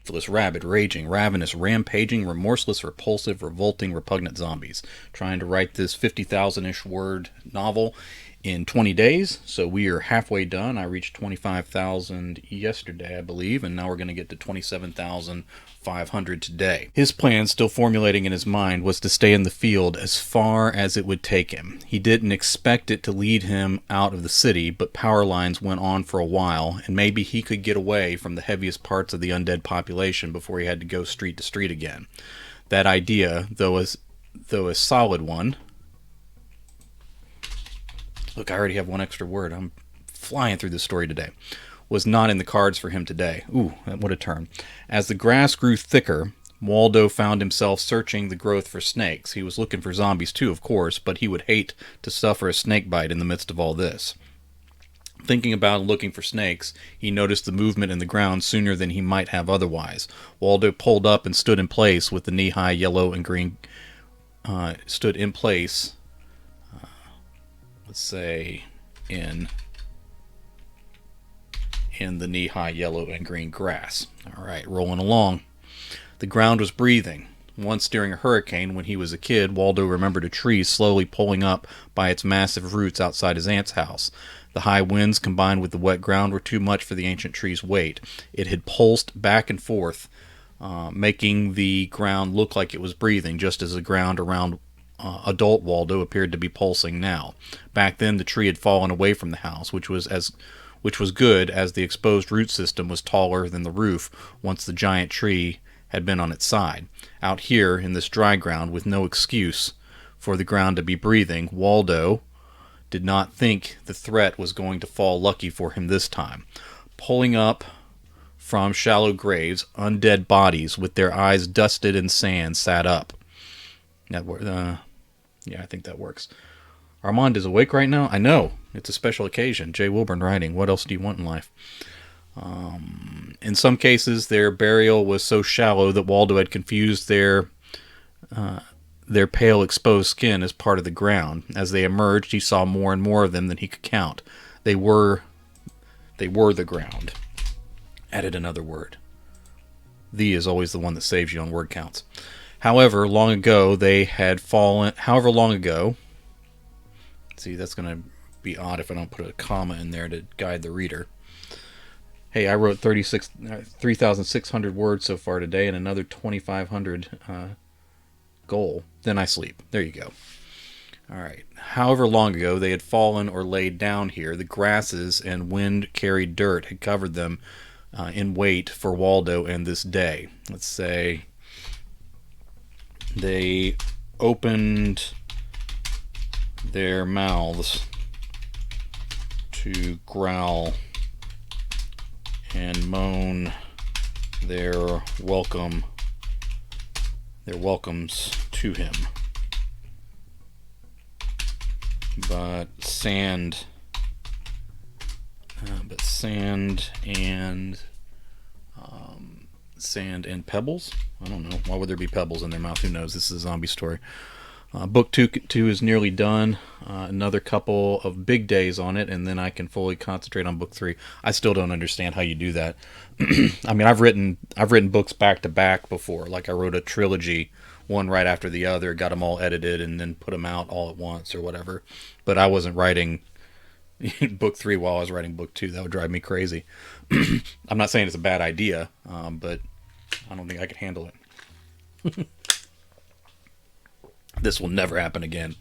Ruthless, Rabid, Raging, Ravenous, Rampaging, Remorseless, Repulsive, Revolting, Repugnant zombies. Trying to write this 50,000-ish word novel in 20 days, so we are halfway done. I reached 25,000 yesterday, I believe, and now we're going to get to 27,500 today. His plan, still formulating in his mind, was to stay in the field as far as it would take him. He didn't expect it to lead him out of the city, but power lines went on for a while, and maybe he could get away from the heaviest parts of the undead population before he had to go street to street again. That idea, though a solid one. Look, I already have one extra word. I'm flying through this story today. Was not in the cards for him today. Ooh, what a turn. As the grass grew thicker, Waldo found himself searching the growth for snakes. He was looking for zombies too, of course, but he would hate to suffer a snake bite in the midst of all this. Thinking about and looking for snakes, he noticed the movement in the ground sooner than he might have otherwise. Waldo pulled up and stood in place with the knee-high yellow and green... stood in place... let's say in the knee-high yellow and green grass. All right, rolling along. The ground was breathing. Once during a hurricane, when he was a kid, Waldo remembered a tree slowly pulling up by its massive roots outside his aunt's house. The high winds combined with the wet ground were too much for the ancient tree's weight. It had pulsed back and forth, making the ground look like it was breathing, just as the ground around adult Waldo appeared to be pulsing now. Back then, the tree had fallen away from the house, which was good, as the exposed root system was taller than the roof once the giant tree had been on its side. Out here, in this dry ground, with no excuse for the ground to be breathing, Waldo did not think the threat was going to fall lucky for him this time. Pulling up from shallow graves, undead bodies with their eyes dusted in sand sat up. Yeah, I think that works. Armand is awake right now? I know. It's a special occasion. J. Wilburn writing. What else do you want in life? In some cases, their burial was so shallow that Waldo had confused their pale exposed skin as part of the ground. As they emerged, he saw more and more of them than he could count. They were the ground. Added another word. The is always the one that saves you on word counts. However long ago, see, that's going to be odd if I don't put a comma in there to guide the reader. Hey, I wrote 3,600 words so far today and another 2,500 goal. Then I sleep. There you go. All right. However long ago they had fallen or laid down here, the grasses and wind-carried dirt had covered them in wait for Waldo and this day. Let's say they opened their mouths to growl and moan their welcomes to him. But sand and pebbles? I don't know. Why would there be pebbles in their mouth? Who knows? This is a zombie story. Book two is nearly done. Another couple of big days on it, and then I can fully concentrate on book 3. I still don't understand how you do that. I mean, I've written books back to back before. Like I wrote a trilogy, one right after the other, got them all edited, and then put them out all at once or whatever. But I wasn't writing book 3 while I was writing book 2. That would drive me crazy. I'm not saying it's a bad idea, but I don't think I could handle it. This will never happen again,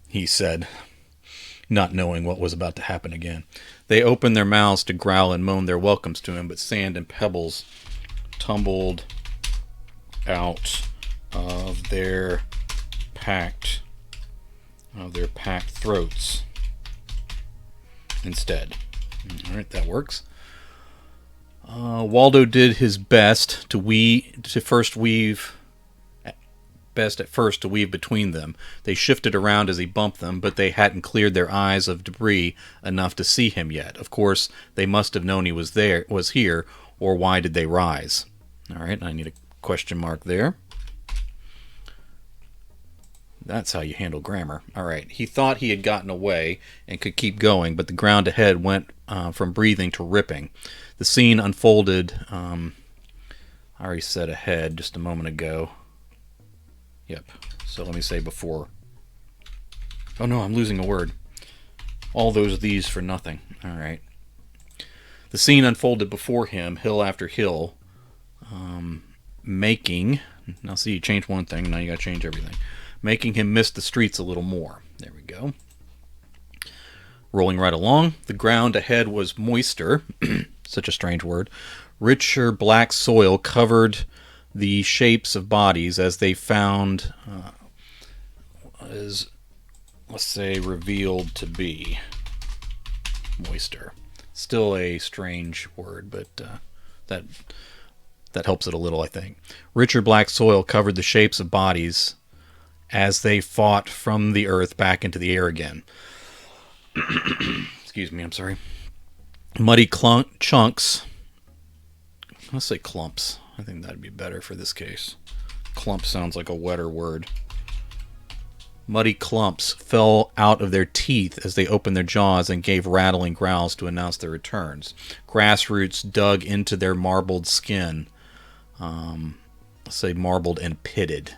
he said, not knowing what was about to happen again. They opened their mouths to growl and moan their welcomes to him, but sand and pebbles tumbled out of their packed throats instead. All right, that works. Waldo did his best to weave between them. They shifted around as he bumped them, but they hadn't cleared their eyes of debris enough to see him yet. Of course, they must have known he was here, or why did they rise? All right, I need a question mark there. That's how you handle grammar. All right, he thought he had gotten away and could keep going, but the ground ahead went from breathing to ripping. The scene unfolded I already said ahead just a moment ago. Yep. So let me say before. Oh no, I'm losing a word. All these for nothing. All right. The scene unfolded before him, hill after hill, making... Now see, you change one thing, now you gotta change everything. Making him miss the streets a little more. There we go. Rolling right along, the ground ahead was moister, such a strange word. Richer black soil covered the shapes of bodies as they found, as, let's say, revealed to be. Moister. Still a strange word, but that helps it a little, I think. Richer black soil covered the shapes of bodies as they fought from the earth back into the air again. Excuse me, I'm sorry. Muddy chunks. Let's say clumps. I think that'd be better for this case. Clump sounds like a wetter word. Muddy clumps fell out of their teeth as they opened their jaws and gave rattling growls to announce their returns. Grass roots dug into their marbled skin. Let's say marbled and pitted.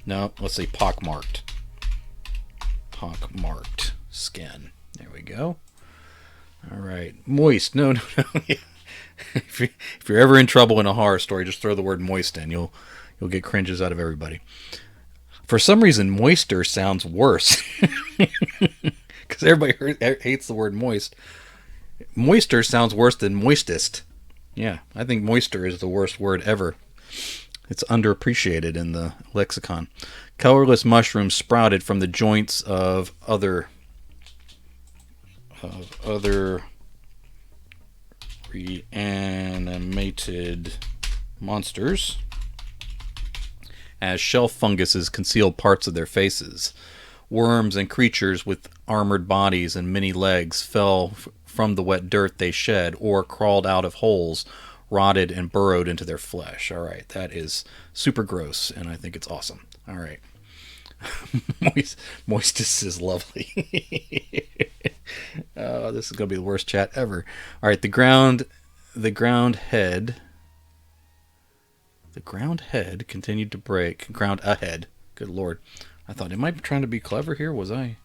No, let's say pockmarked. Pockmarked skin. There we go. All right. Moist. No. If you're ever in trouble in a horror story, just throw the word moist in. You'll get cringes out of everybody. For some reason, moister sounds worse. Because everybody hates the word moist. Moister sounds worse than moistest. Yeah, I think moister is the worst word ever. It's underappreciated in the lexicon. Colorless mushrooms sprouted from the joints of other reanimated monsters, as shelf funguses concealed parts of their faces. Worms and creatures with armored bodies and many legs fell from the wet dirt they shed or crawled out of holes, rotted and burrowed into their flesh. All right, that is super gross, and I think it's awesome. All right. Moistus is lovely. Oh, this is going to be the worst chat ever. All right, the ground head continued to break. Ground ahead. Good Lord. I thought, am I trying to be clever here? Was I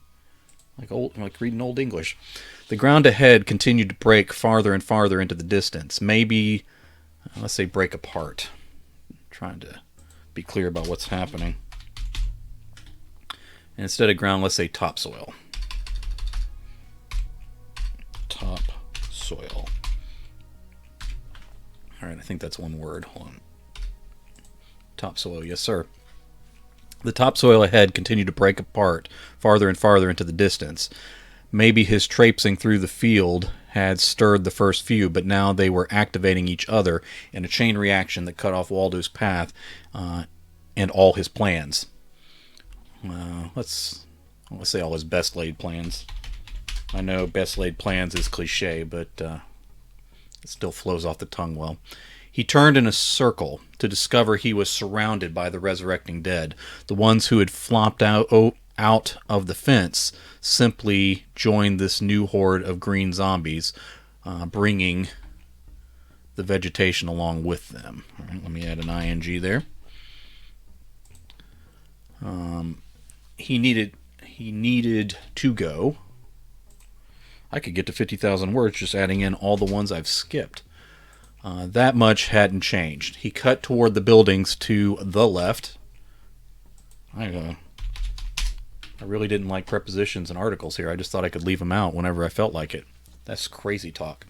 like reading Old English? The ground ahead continued to break farther and farther into the distance. Maybe, let's say, break apart. I'm trying to be clear about what's happening. And instead of ground, let's say topsoil. Topsoil. All right, I think that's one word. Hold on. Topsoil, yes, sir. The topsoil ahead continued to break apart farther and farther into the distance. Maybe his traipsing through the field had stirred the first few, but now they were activating each other in a chain reaction that cut off Waldo's path and all his plans. Let's say all his best laid plans. I know best laid plans is cliche, but it still flows off the tongue well. He turned in a circle to discover he was surrounded by the resurrecting dead. The ones who had flopped out of the fence simply joined this new horde of green zombies, bringing the vegetation along with them. All right, let me add an ing there. He needed to go. I could get to 50,000 words just adding in all the ones I've skipped. That much hadn't changed. He cut toward the buildings to the left. I really didn't like prepositions and articles here. I just thought I could leave them out whenever I felt like it. That's crazy talk.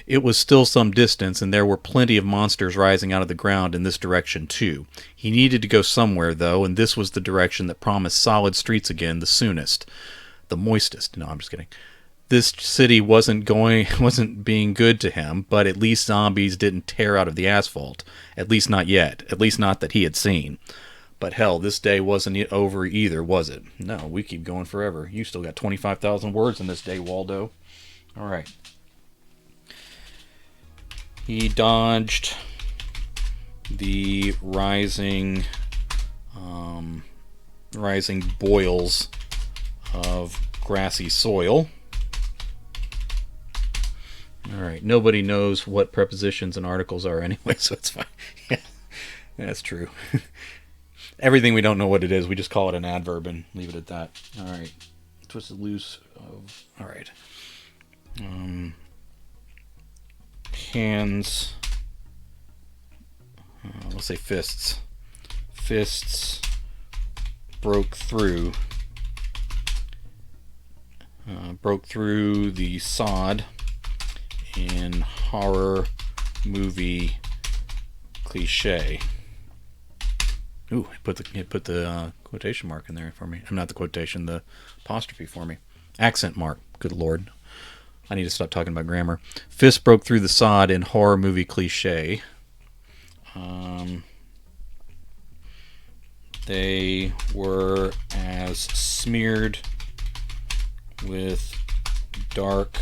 It was still some distance, and there were plenty of monsters rising out of the ground in this direction, too. He needed to go somewhere, though, and this was the direction that promised solid streets again the soonest. The moistest. No, I'm just kidding. This city wasn't being good to him, but at least zombies didn't tear out of the asphalt. At least not yet. At least not that he had seen. But hell, this day wasn't over either, was it? No, we keep going forever. You still got 25,000 words in this day, Waldo. All right. He dodged the rising boils of grassy soil. All right. Nobody knows what prepositions and articles are anyway, so it's fine. Yeah, that's true. Everything we don't know what it is, we just call it an adverb and leave it at that. All right. Twisted loose. All right. Hands. Let's say fists. Fists broke through. Broke through the sod in horror movie cliche. Ooh, it put the quotation mark in there for me. I'm not the quotation, the apostrophe for me. Accent mark. Good Lord. I need to stop talking about grammar. Fist broke through the sod in horror movie cliche. They were as smeared with dark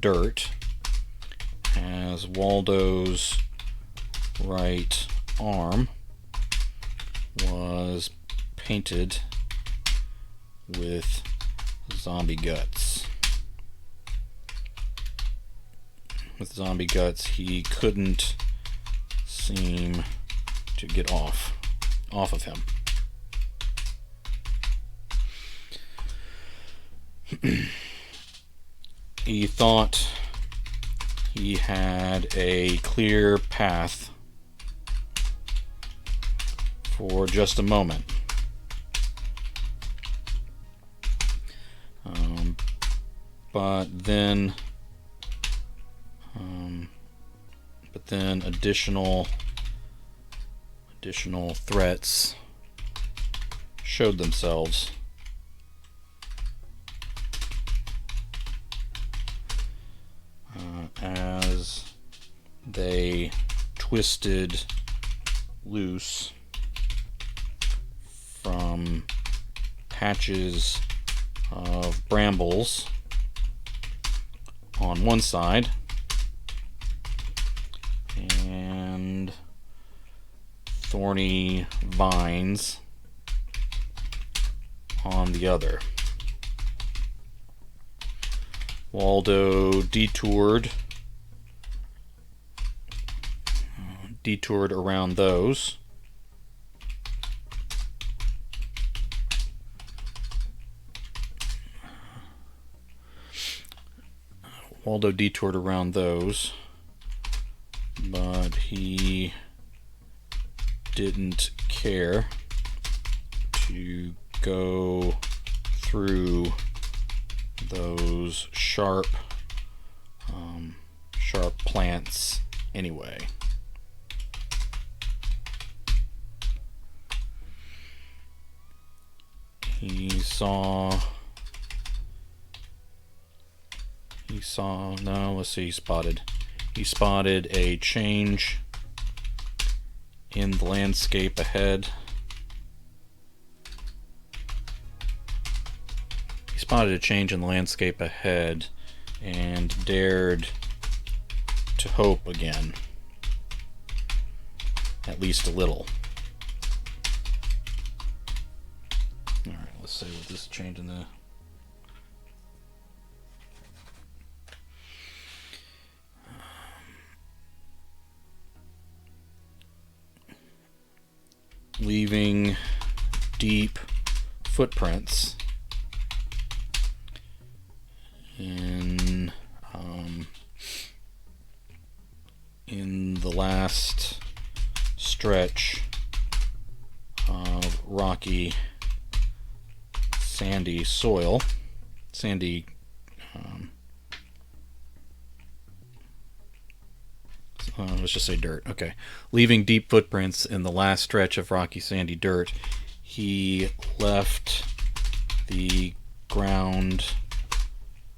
dirt as Waldo's right arm was painted with zombie guts. With zombie guts, he couldn't seem to get off of him. He thought he had a clear path for just a moment. But then additional threats showed themselves. As they twisted loose from patches of brambles on one side and thorny vines on the other. Waldo detoured around those. Waldo detoured around those, but he didn't care to go through those sharp plants anyway. He spotted a change in the landscape ahead. He spotted a change in the landscape ahead and dared to hope again. At least a little. Alright, let's see what this change in the leaving deep footprints in the last stretch of rocky, sandy soil, let's just say dirt. Okay. Leaving deep footprints in the last stretch of rocky, sandy dirt, he left the ground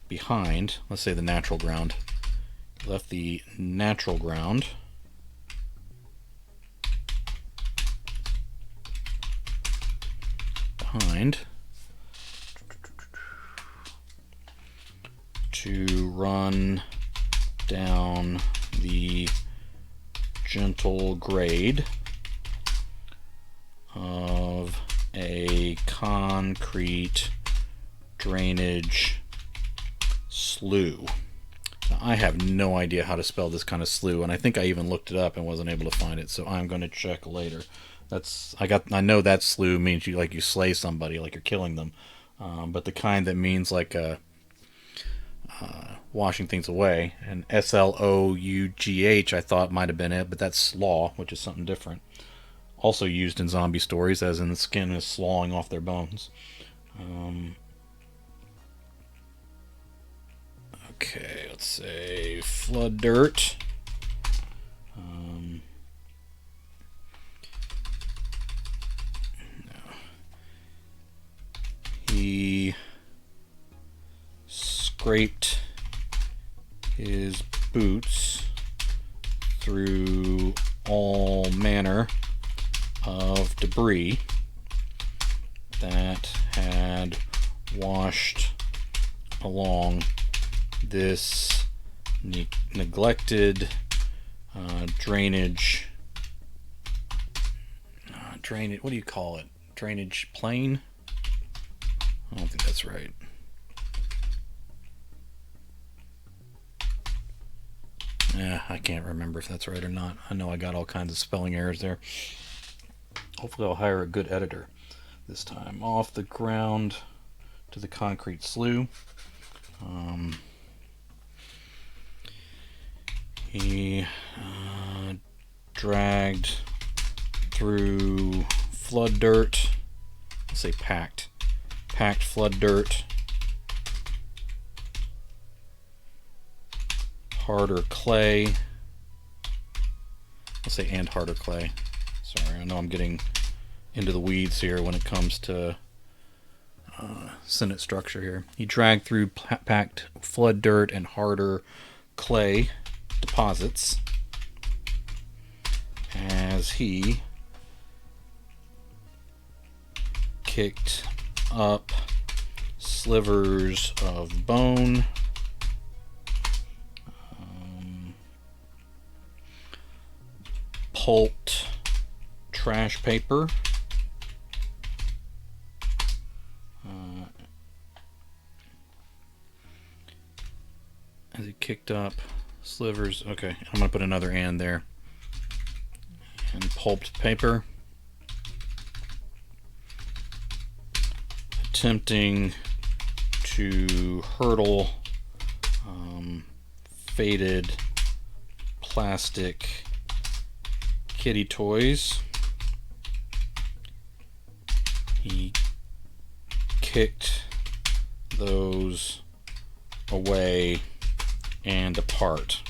behind. Let's say the natural ground. He left the natural ground behind to run down the gentle grade of a concrete drainage slough. I have no idea how to spell this kind of slew, and I think I even looked it up and wasn't able to find it, so I'm going to check later. I know that slew means you slay somebody, like you're killing them, but the kind that means like washing things away, and Sloughh I thought might have been it, but that's slaw, which is something different. Also used in zombie stories, as in the skin is sloughing off their bones. Okay, let's say flood dirt. No. He scraped his boots through all manner of debris that had washed along this neglected drainage. What do you call it? Drainage plane? I don't think that's right. Yeah, I can't remember if that's right or not. I know I got all kinds of spelling errors there. Hopefully I'll hire a good editor this time. Off the ground to the concrete slough. He dragged through flood dirt. Let's say packed flood dirt. Harder clay. Let's say and harder clay. Sorry, I know I'm getting into the weeds here when it comes to sentence structure here. He dragged through packed flood dirt and harder clay deposits as he kicked up slivers of bone, pulped trash paper, as he kicked up slivers. Okay, I'm going to put another and there. And pulped paper. Attempting to hurdle faded plastic kitty toys. He kicked those away and apart.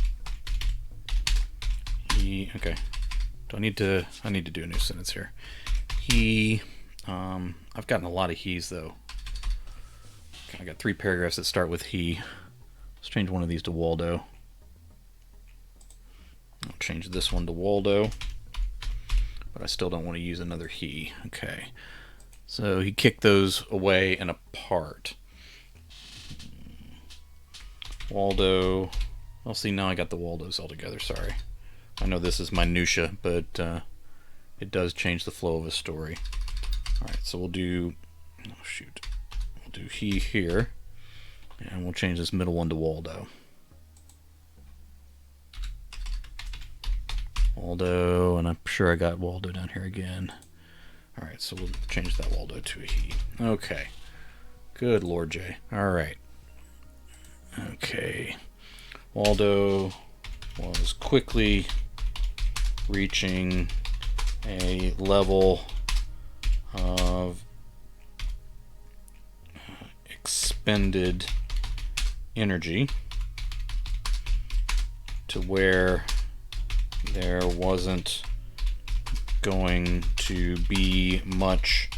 Okay. I need to do a new sentence here. I've gotten a lot of he's though. Okay, I got 3 paragraphs that start with he. Let's change one of these to Waldo. I'll change this one to Waldo, but I still don't want to use another he. Okay. So he kicked those away and apart. Waldo. Well, see, now I got the Waldos all together. Sorry. I know this is minutia, but it does change the flow of a story. Alright, so we'll do... Oh, shoot. We'll do he here. And we'll change this middle one to Waldo. Waldo, and I'm sure I got Waldo down here again. Alright, so we'll change that Waldo to a he. Okay. Good Lord J. Alright. Okay. Waldo was quickly reaching a level of expended energy to where there wasn't going to be much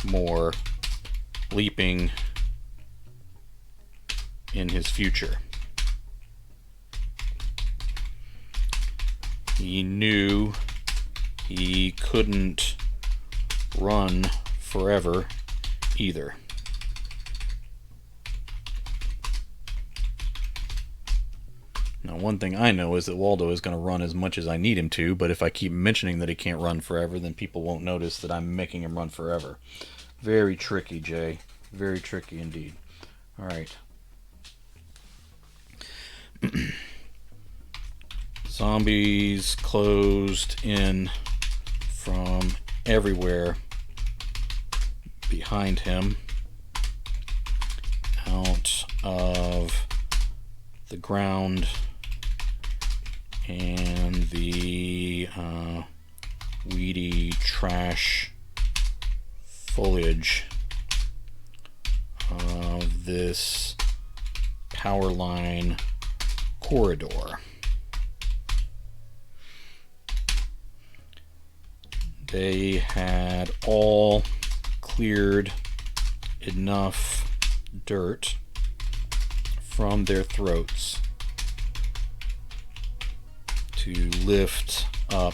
more leaping in his future. He knew he couldn't run forever either. Now, one thing I know is that Waldo is going to run as much as I need him to, but if I keep mentioning that he can't run forever, then people won't notice that I'm making him run forever. Very tricky, Jay. Very tricky indeed. Alright. Zombies closed in from everywhere behind him, out of the ground and the weedy trash foliage of this power line corridor. They had all cleared enough dirt from their throats to lift up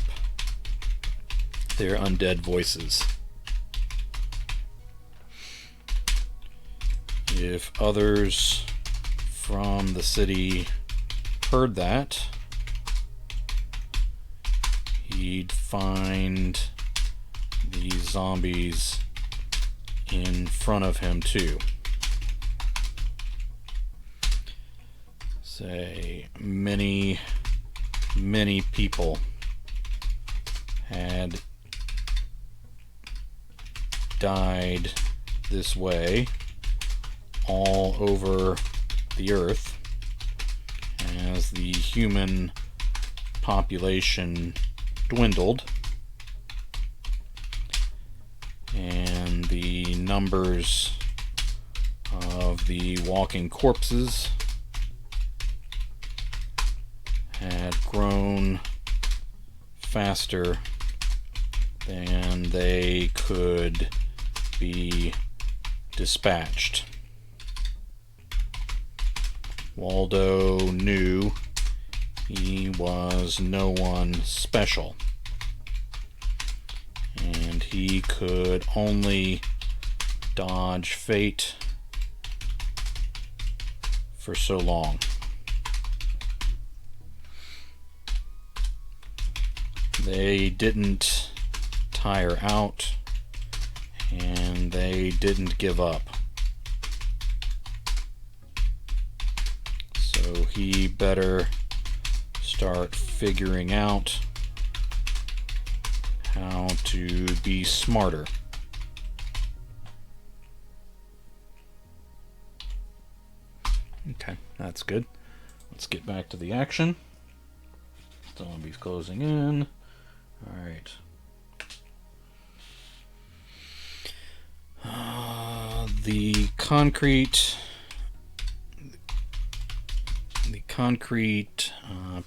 their undead voices. If others from the city heard that, he'd find the zombies in front of him too. Say, many people had died this way all over the earth as the human population dwindled, and the numbers of the walking corpses had grown faster than they could be dispatched. Waldo knew he was no one special, and he could only dodge fate for so long. They didn't tire out, and they didn't give up. So he better start figuring out how to be smarter. Okay, that's good. Let's get back to the action. Zombies closing in. Alright. The concrete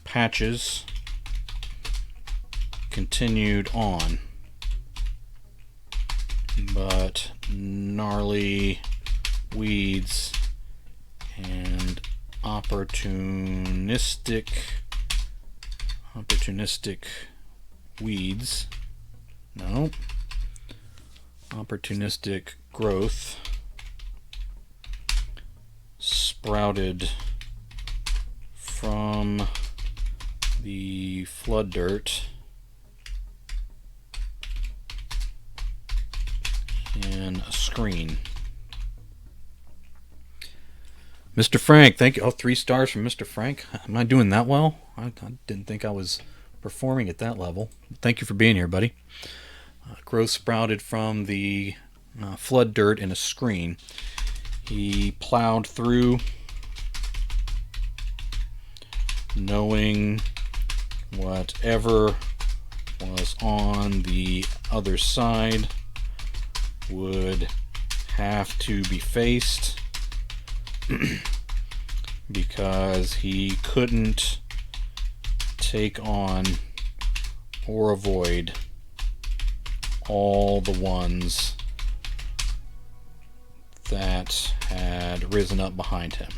patches continued on, but gnarly weeds and opportunistic weeds, no, opportunistic growth sprouted from the flood dirt in a screen. Mr. Frank, thank you. Oh, 3 stars from Mr. Frank. Am I doing that well? I didn't think I was performing at that level. Thank you for being here, buddy. Growth sprouted from the flood dirt in a screen. He plowed through, knowing whatever was on the other side would have to be faced, because he couldn't take on or avoid all the ones that had risen up behind him.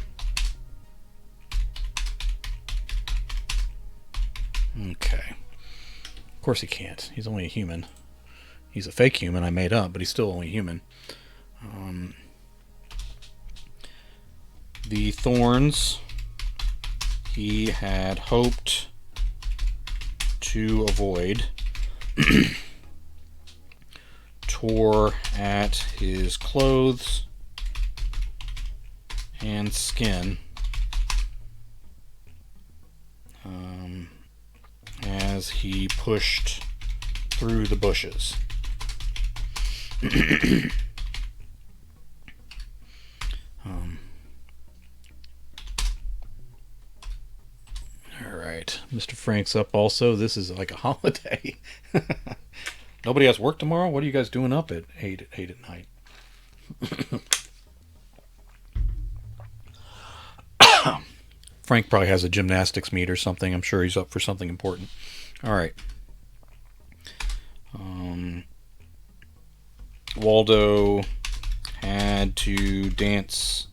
Okay. Of course he can't. He's only a human. He's a fake human I made up, but he's still only human. The thorns he had hoped to avoid tore at his clothes and skin as he pushed through the bushes. Alright, Mr. Frank's up also. This is like a holiday. Nobody has work tomorrow? What are you guys doing up at 8 at night? Frank probably has a gymnastics meet or something. I'm sure he's up for something important. Alright. Waldo had to dance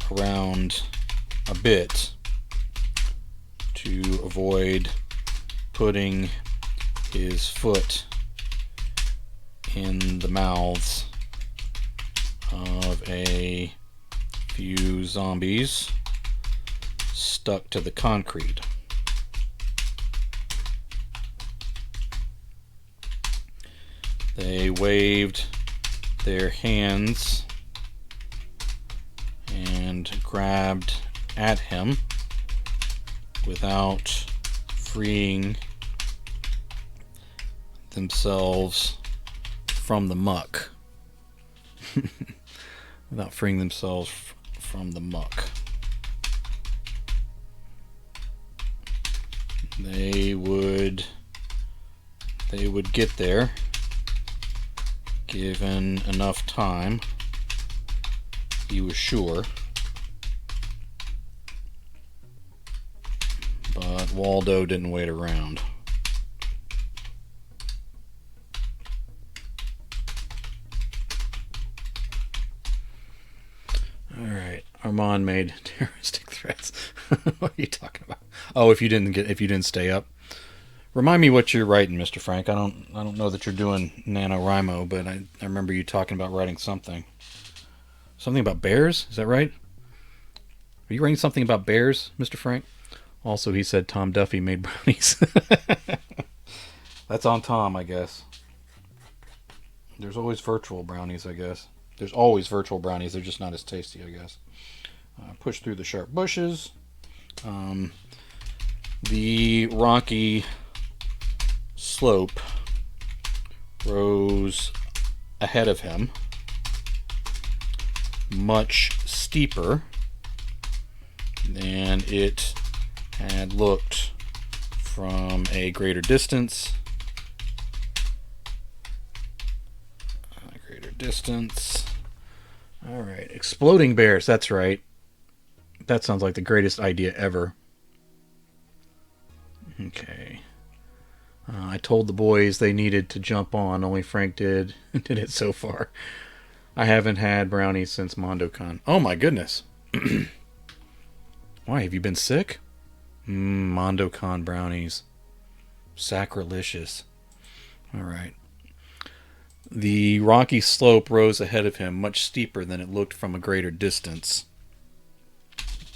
around a bit to avoid putting his foot in the mouths of a few zombies stuck to the concrete. They waved their hands and grabbed at him without freeing themselves from the muck. Without freeing themselves from the muck. They would get there given enough time, he was sure. But Waldo didn't wait around. Alright, Armand made terroristic threats. What are you talking about? Oh, if you didn't stay up. Remind me what you're writing, Mr. Frank. I don't know that you're doing NaNoWriMo, but I remember you talking about writing something. Something about bears? Is that right? Are you writing something about bears, Mr. Frank? Also, he said Tom Duffy made brownies. That's on Tom, I guess. There's always virtual brownies, I guess. There's always virtual brownies. They're just not as tasty, I guess. Push through the sharp bushes. The rocky slope rose ahead of him, much steeper than it had looked from a greater distance. Alright, exploding bears, that's right. That sounds like the greatest idea ever. Okay. I told the boys they needed to jump on, only Frank did it so far. I haven't had brownies since MondoCon. Oh my goodness. Why, have you been sick? MondoCon brownies. Sacrilegious. Alright. The rocky slope rose ahead of him, much steeper than it looked from a greater distance.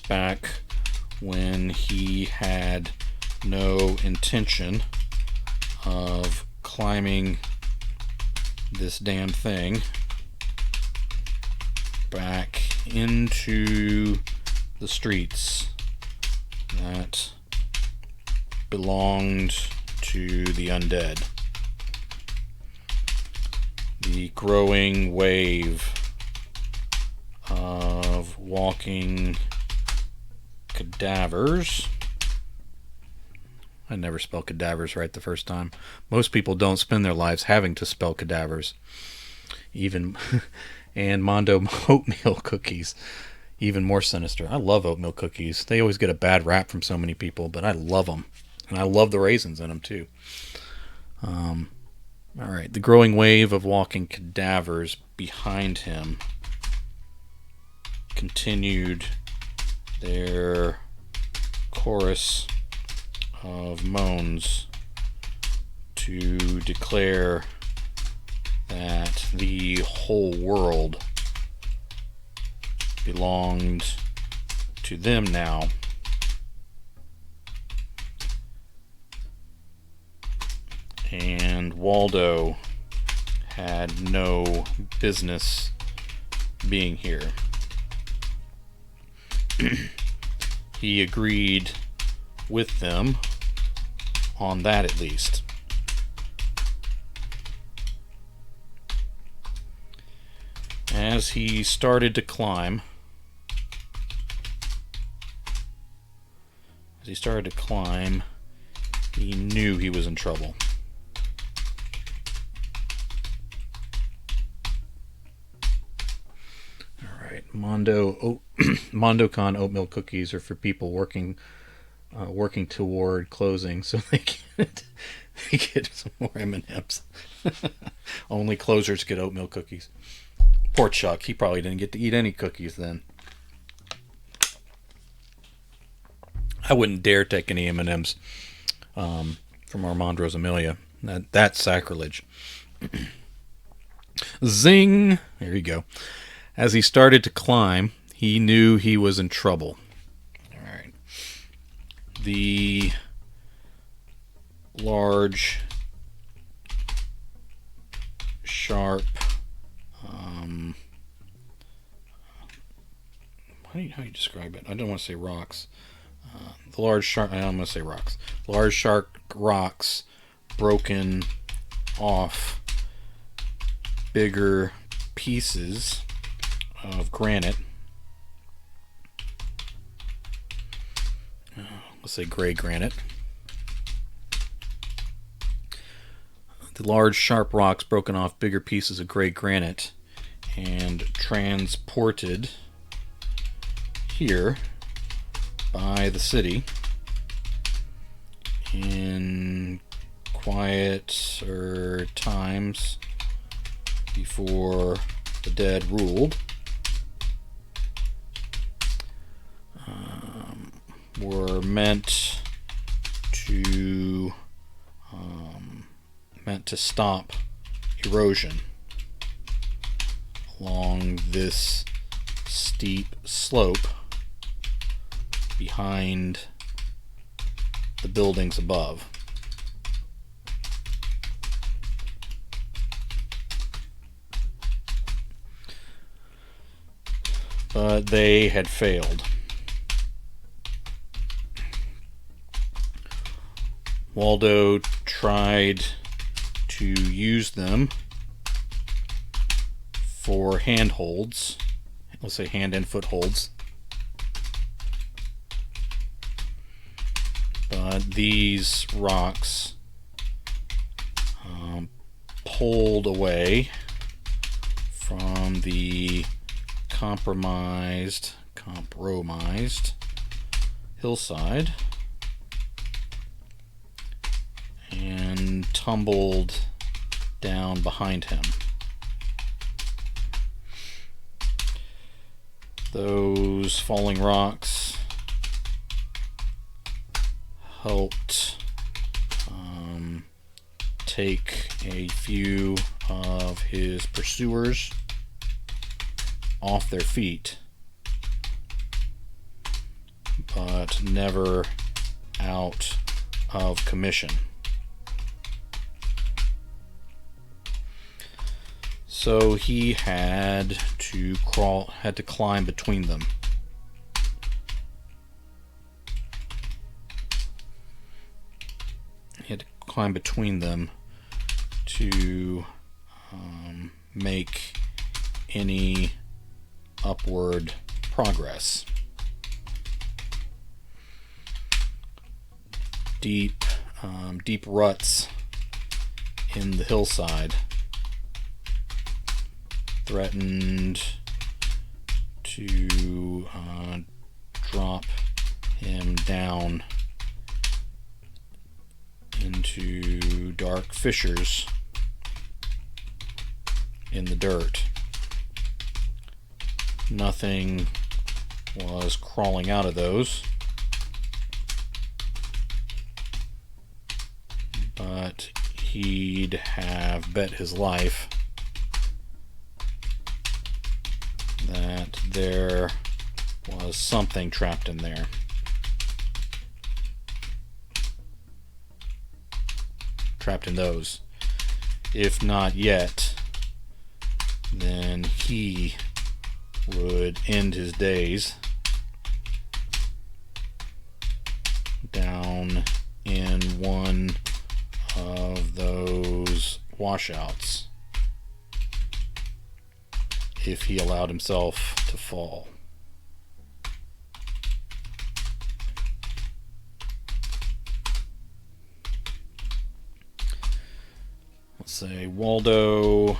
Back when he had no intention of climbing this damn thing back into the streets that belonged to the undead. The growing wave of walking cadavers. I never spell cadavers right the first time. Most people don't spend their lives having to spell cadavers. Even and Mondo oatmeal cookies. Even more sinister. I love oatmeal cookies. They always get a bad rap from so many people, but I love them. And I love the raisins in them too. Alright, the growing wave of walking cadavers behind him continued their chorus of moans to declare that the whole world belonged to them now. And Waldo had no business being here. He agreed with them on that at least. As he started to climb, he knew he was in trouble. Alright, MondoCon oat milk cookies are for people working toward closing so they get some more M&Ms. Only closers get oat milk cookies. Poor Chuck, he probably didn't get to eat any cookies then. I wouldn't dare take any M&Ms from Armand Rosamilia. That's sacrilege. Zing! There you go. As he started to climb, he knew he was in trouble. All right. The large, sharp, how do you describe it? I don't want to say rocks. The large sharp, I'm going to say rocks. Large sharp rocks broken off bigger pieces of granite. Let's say gray granite. The large sharp rocks broken off bigger pieces of gray granite and transported here by the city in quieter times before the dead ruled, were meant to stop erosion along this steep slope behind the buildings above. But they had failed. Waldo tried to use them for handholds. Let's say hand and foot holds. But these rocks pulled away from the compromised hillside and tumbled down behind him. Those falling rocks helped take a few of his pursuers off their feet, but never out of commission. So he had to climb between them. He had to climb between them to make any upward progress. Deep ruts in the hillside threatened to drop him down into dark fissures in the dirt. Nothing was crawling out of those, but he'd have bet his life that there was something trapped in there. Trapped in those. If not yet, then he would end his days down in one of those washouts if he allowed himself to fall. Let's say Waldo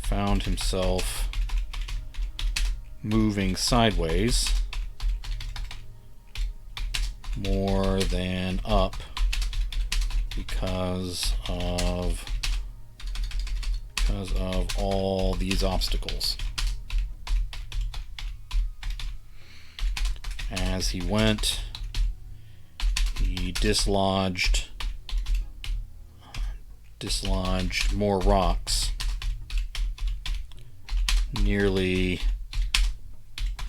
found himself moving sideways more than up because of all these obstacles. As he went, he dislodged more rocks, nearly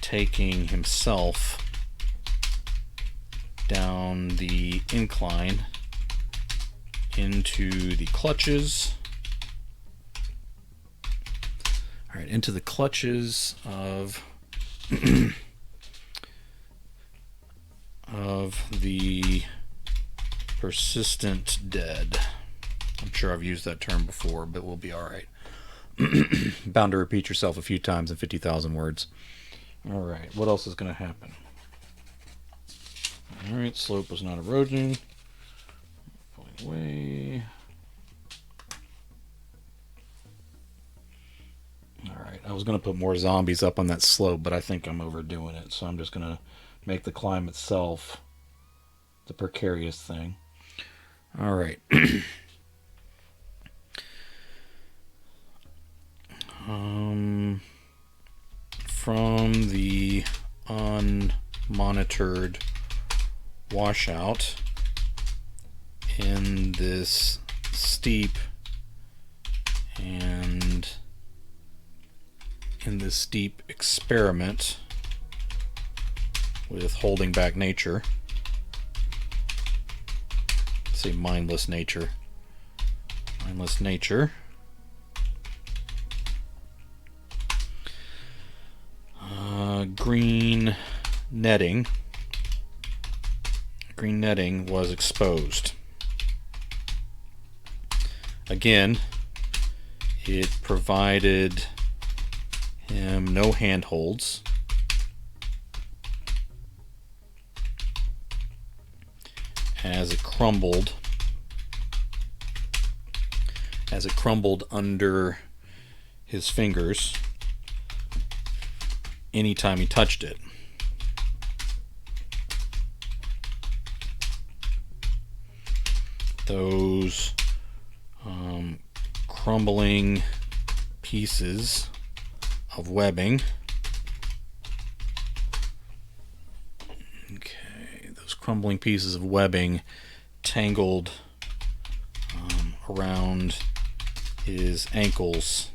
taking himself down the incline into the clutches. All right, into the clutches of of the persistent dead. I'm sure I've used that term before, but we'll be all right. Bound to repeat yourself a few times in 50,000 words. All right, what else is going to happen? All right, slope was not eroding. Pulling away. All right, I was going to put more zombies up on that slope, but I think I'm overdoing it, so I'm just going to make the climb itself the precarious thing. All right. From the unmonitored washout in this steep experiment with holding back nature. Let's say mindless nature. Mindless nature. Green netting was exposed. Again, it provided him no handholds. As it crumbled under his fingers anytime he touched it. Those crumbling pieces of webbing. Okay, those crumbling pieces of webbing tangled around his ankles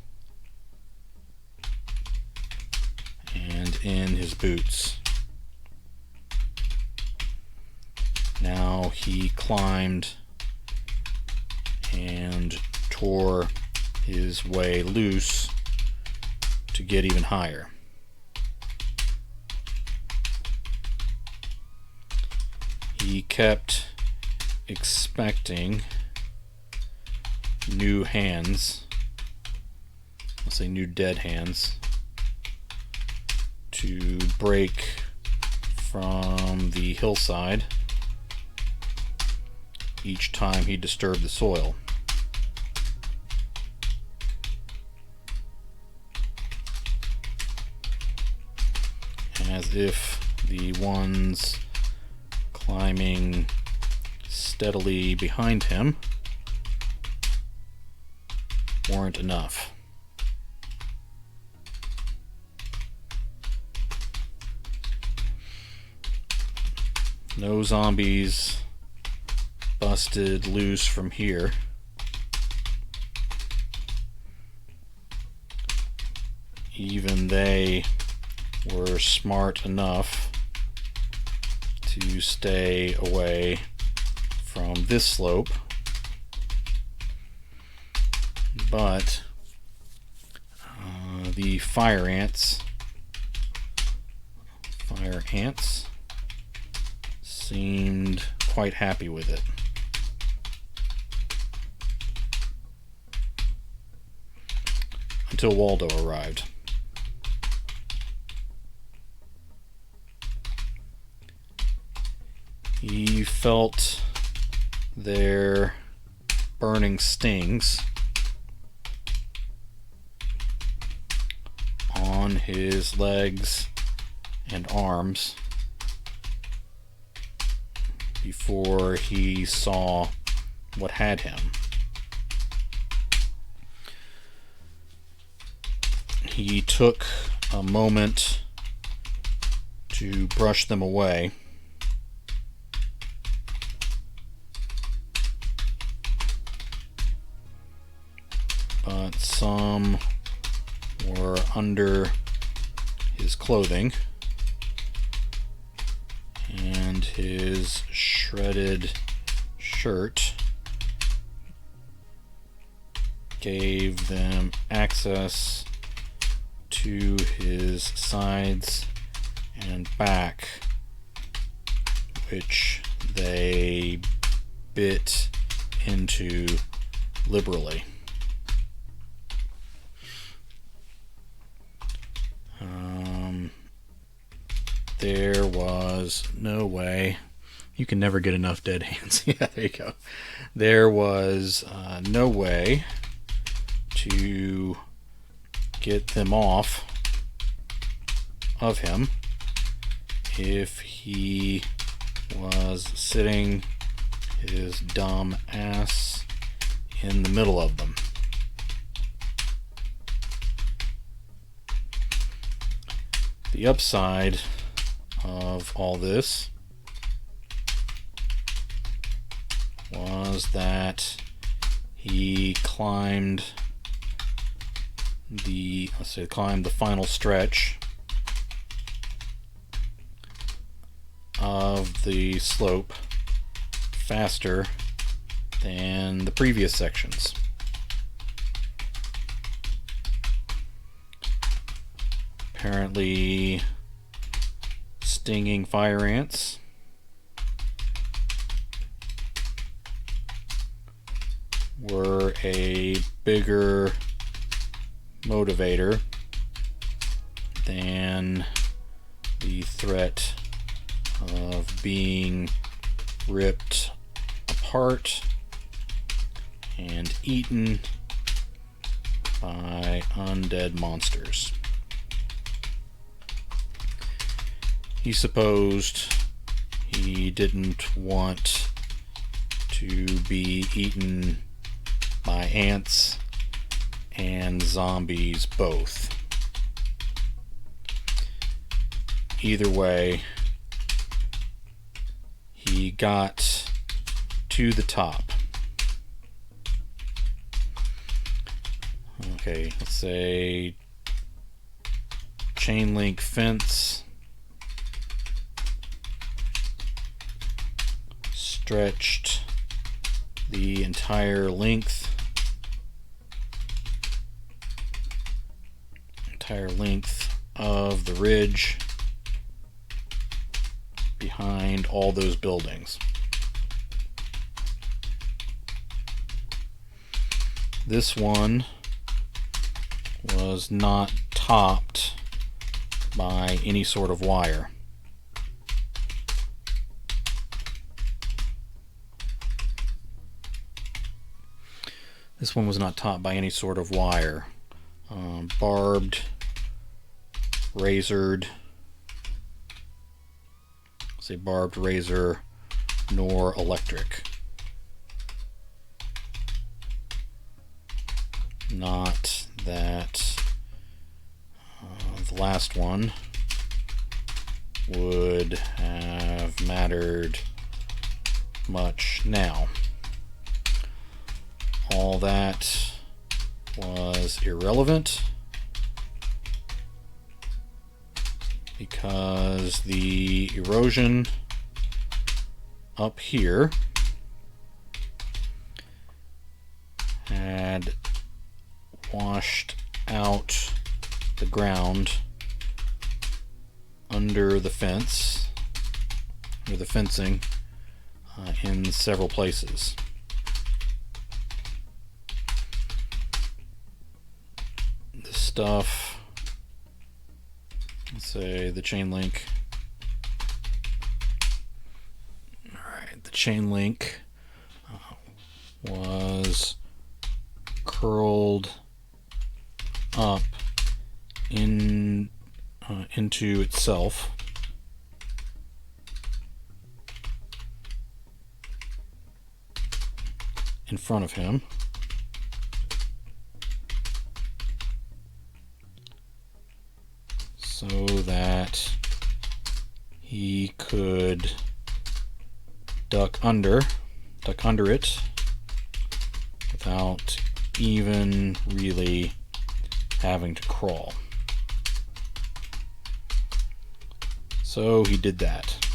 and in his boots. Now he climbed and tore his way loose to get even higher. He kept expecting new hands, let's say new dead hands, to break from the hillside each time he disturbed the soil. As if the ones climbing steadily behind him weren't enough. No zombies busted loose from here. Even they were smart enough to stay away from this slope, but the fire ants seemed quite happy with it. until Waldo arrived. He felt their burning stings on his legs and arms before he saw what had him. He took a moment to brush them away, but some were under his clothing, and his shredded shirt gave them access to his sides and back, which they bit into liberally. There was no way. You can never get enough dead hands. Yeah, there you go. There was no way to get them off of him if he was sitting his dumb ass in the middle of them. The upside of all this was that he climbed the final stretch of the slope faster than the previous sections. Apparently, stinging fire ants were a bigger motivator than the threat of being ripped apart and eaten by undead monsters. He supposed he didn't want to be eaten by ants and zombies both. Either way, he got to the top. Okay, let's say chain link fence, stretched the entire length of the ridge behind all those buildings. This one was not topped by any sort of wire. This one was not topped by any sort of wire. Barbed, razored, say barbed, razor, nor electric. Not that the last one would have mattered much now. All that was irrelevant because the erosion up here had washed out the ground under the fence, or the fencing, in several places. The stuff, let's say the chain link. Alright, the chain link was curled up into itself. In front of him. So that he could duck under it without even really having to crawl. So he did that.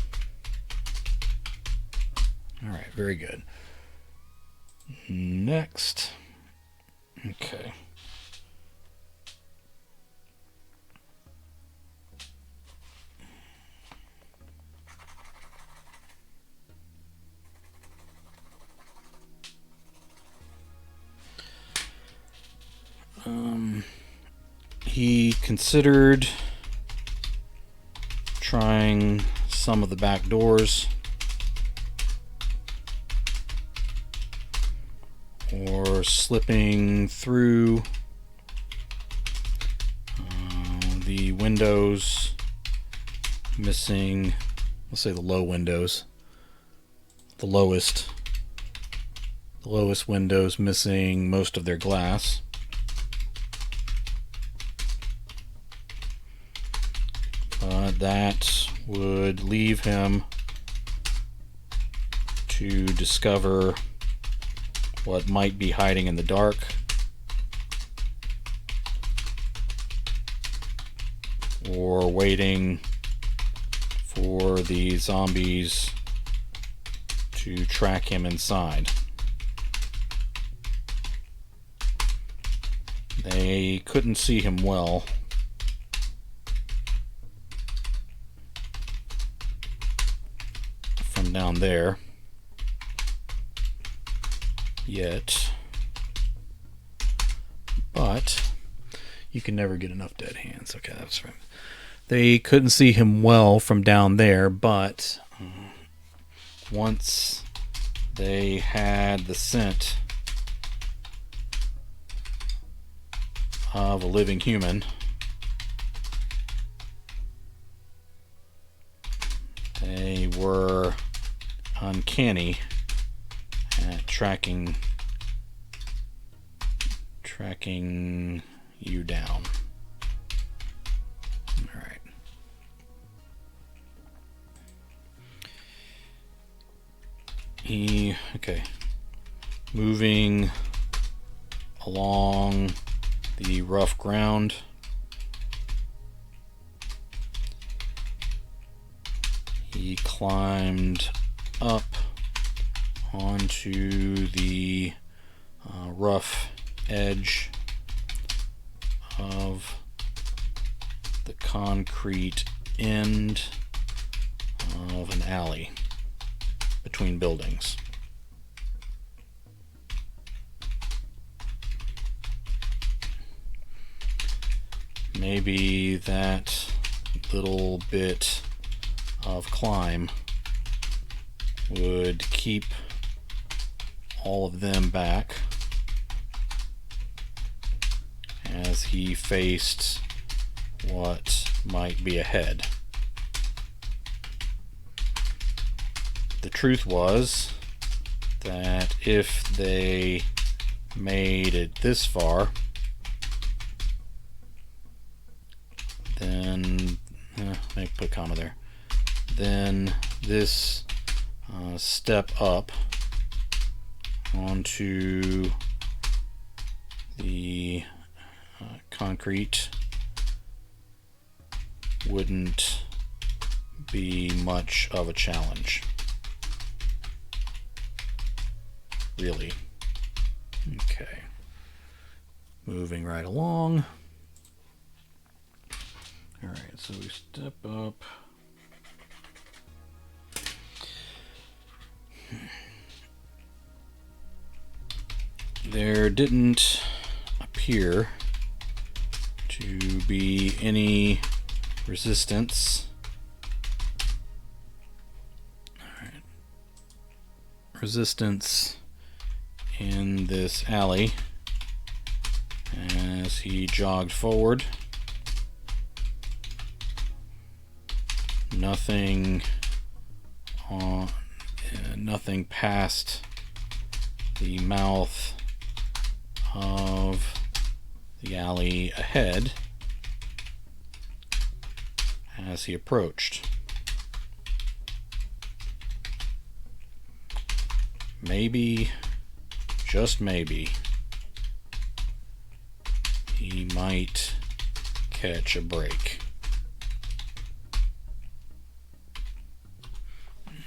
All right, very good. Next. Okay. He considered trying some of the back doors, or slipping through the windows, missing, let's say the low windows, the lowest windows, missing most of their glass. That would leave him to discover what might be hiding in the dark. Or waiting for the zombies to track him inside. They couldn't see him well. From down there. Yet. But you can never get enough dead hands. Okay, that's right. They couldn't see him well from down there, but once they had the scent of a living human, they were uncanny at tracking you down. All right. Okay. Moving along the rough ground. He climbed up onto the rough edge of the concrete end of an alley between buildings. Maybe that little bit of climb would keep all of them back as he faced what might be ahead. The truth was that if they made it this far, then maybe put a comma there. Then this step up onto the concrete wouldn't be much of a challenge, really. Okay, moving right along. All right, so we step up. There didn't appear to be any resistance. Alright. Resistance in this alley as he jogged forward. Nothing past the mouth of the alley ahead as he approached. Maybe, just maybe, he might catch a break.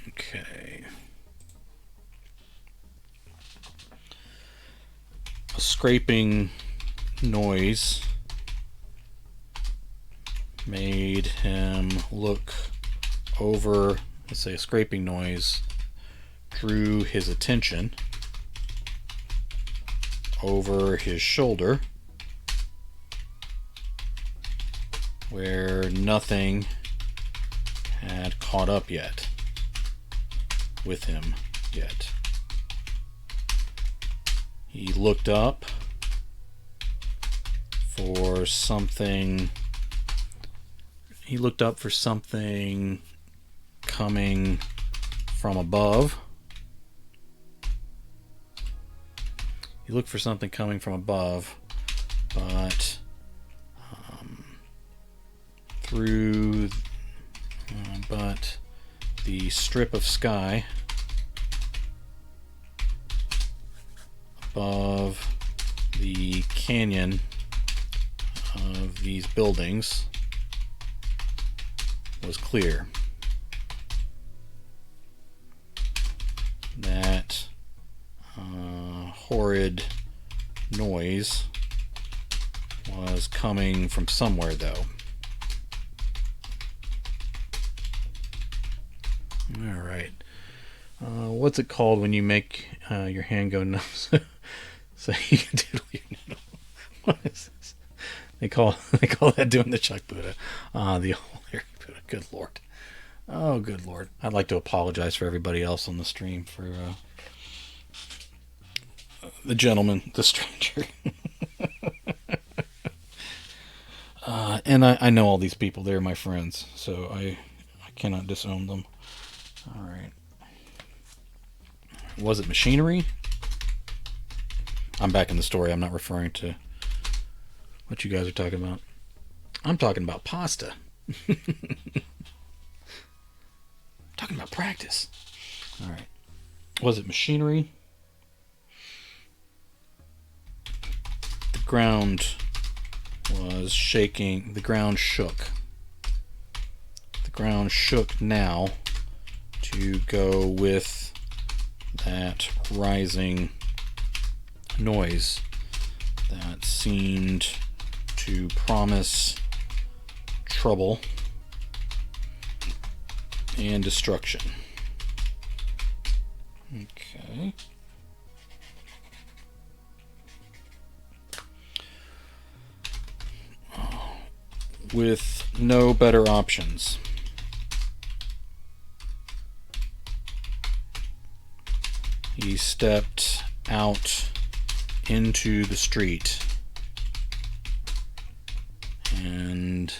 Okay. A scraping noise made him look over. Let's say a scraping noise drew his attention over his shoulder, where nothing had caught up yet with him yet. He looked up for something. He looked up for something coming from above. He looked for something coming from above, but but the strip of sky above the canyon of these buildings was clear. That horrid noise was coming from somewhere, though. All right. What's it called when you make your hand go numb so you can diddle your needle? What is this? They call that doing the Chuck Buddha. The old Eric Buddha. Good Lord. Oh, good Lord. I'd like to apologize for everybody else on the stream for the gentleman, the stranger. And I know all these people. They're my friends, so I cannot disown them. All right. Was it machinery? I'm back in the story. I'm not referring to what you guys are talking about. I'm talking about pasta. Talking about practice. All right. Was it machinery? The ground was shaking. The ground shook. The ground shook now to go with that rising noise that seemed to promise trouble and destruction. Okay. With no better options, he stepped out into the street and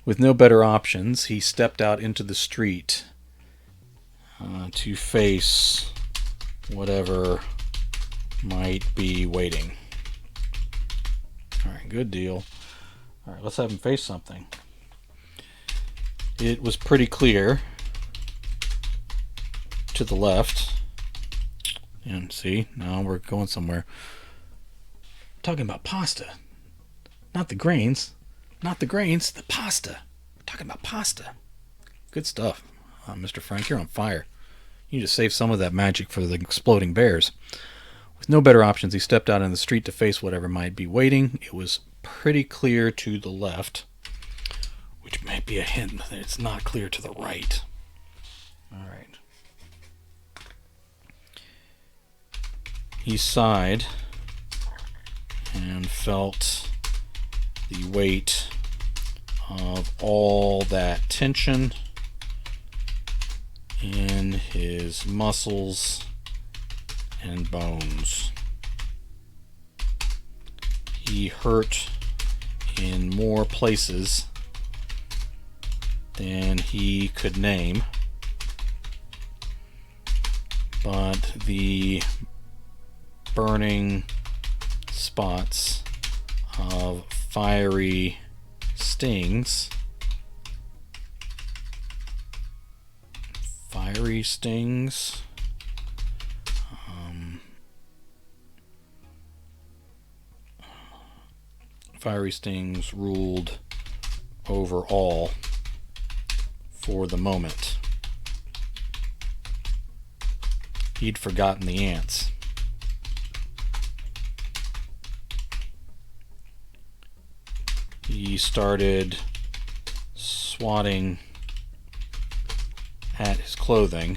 with no better options, he stepped out into the street to face whatever might be waiting. Alright, good deal. Alright, let's have him face something. It was pretty clear to the left. And see, now we're going somewhere. I'm talking about pasta. Not the grains. Not the grains, the pasta. We're talking about pasta. Good stuff. Mr. Frank, you're on fire. You need to save some of that magic for the exploding bears. With no better options, he stepped out in the street to face whatever might be waiting. It was pretty clear to the left, which might be a hint that it's not clear to the right. All right. He sighed and felt the weight of all that tension in his muscles and bones. He hurt in more places than he could name, but the burning spots of fiery stings ruled over all for the moment. He'd forgotten the ants. He started swatting at his clothing,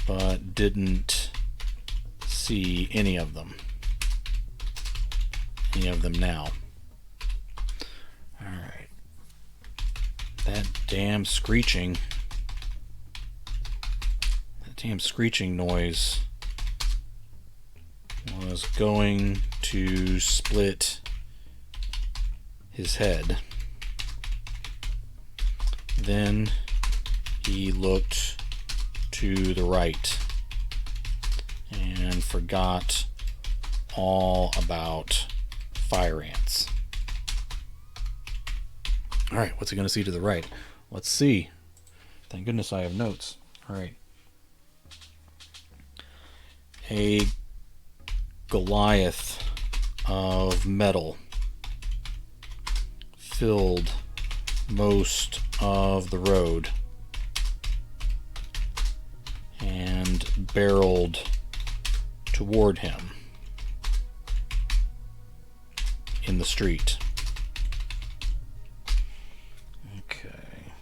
but didn't see any of them now. Alright. That damn screeching noise was going to split his head. Then he looked to the right and forgot all about fire ants. Alright, what's he going to see to the right? Let's see. Thank goodness I have notes. Alright. A Goliath of metal filled most of the road and barreled toward him in the street. Okay.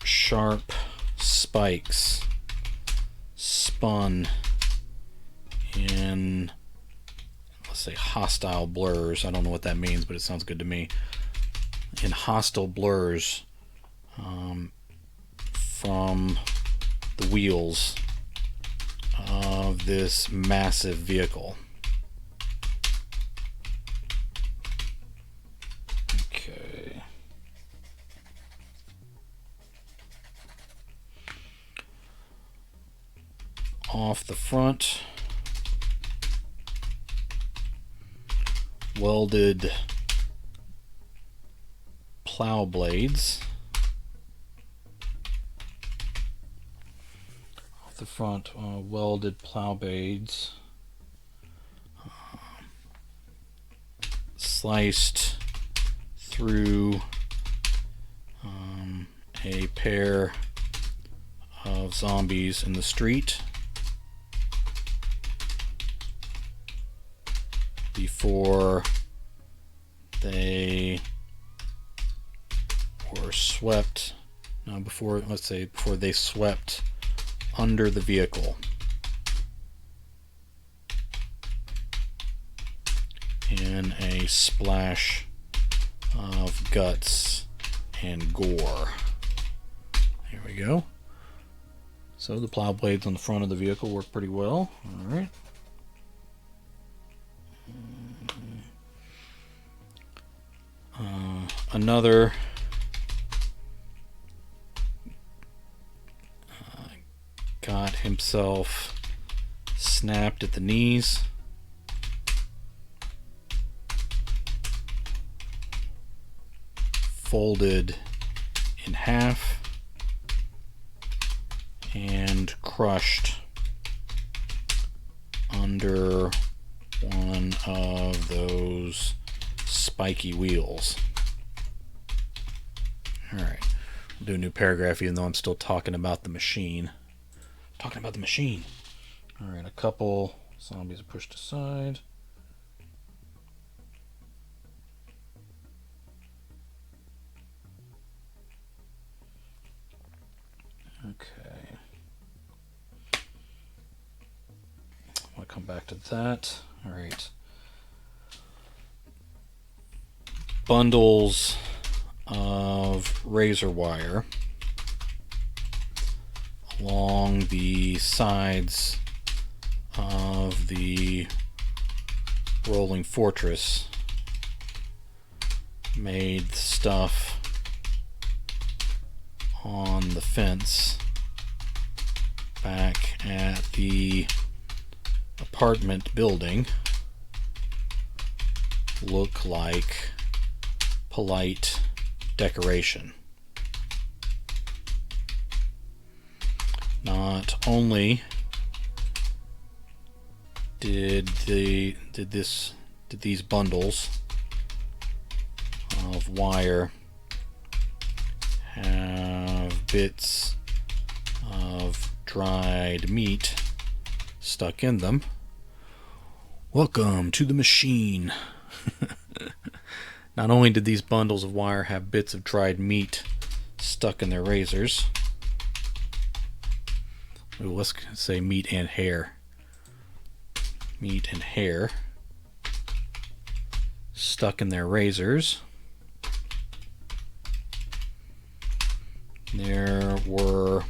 Sharp spikes spun in, let's say, hostile blurs. I don't know what that means, but it sounds good to me. In hostile blurs from the wheels of this massive vehicle. Okay. Off the front, welded plow blades. Off the front, welded plow blades, sliced through a pair of zombies in the street before they were swept. No, before they swept under the vehicle in a splash of guts and gore. Here we go. So the plow blades on the front of the vehicle work pretty well. All right. Another got himself snapped at the knees. Folded in half and crushed under one of those spiky wheels. Alright, we'll do a new paragraph even though I'm still talking about the machine. Alright, a couple zombies are pushed aside. Okay. I'll come back to that. All right. Bundles of razor wire along the sides of the rolling fortress made stuff on the fence back at the apartment building look like polite decoration. Not only did these bundles of wire have bits of dried meat stuck in them. Welcome to the machine. Not only did these bundles of wire have bits of dried meat stuck in their razors. Ooh, let's say meat and hair. Meat and hair stuck in their razors. There were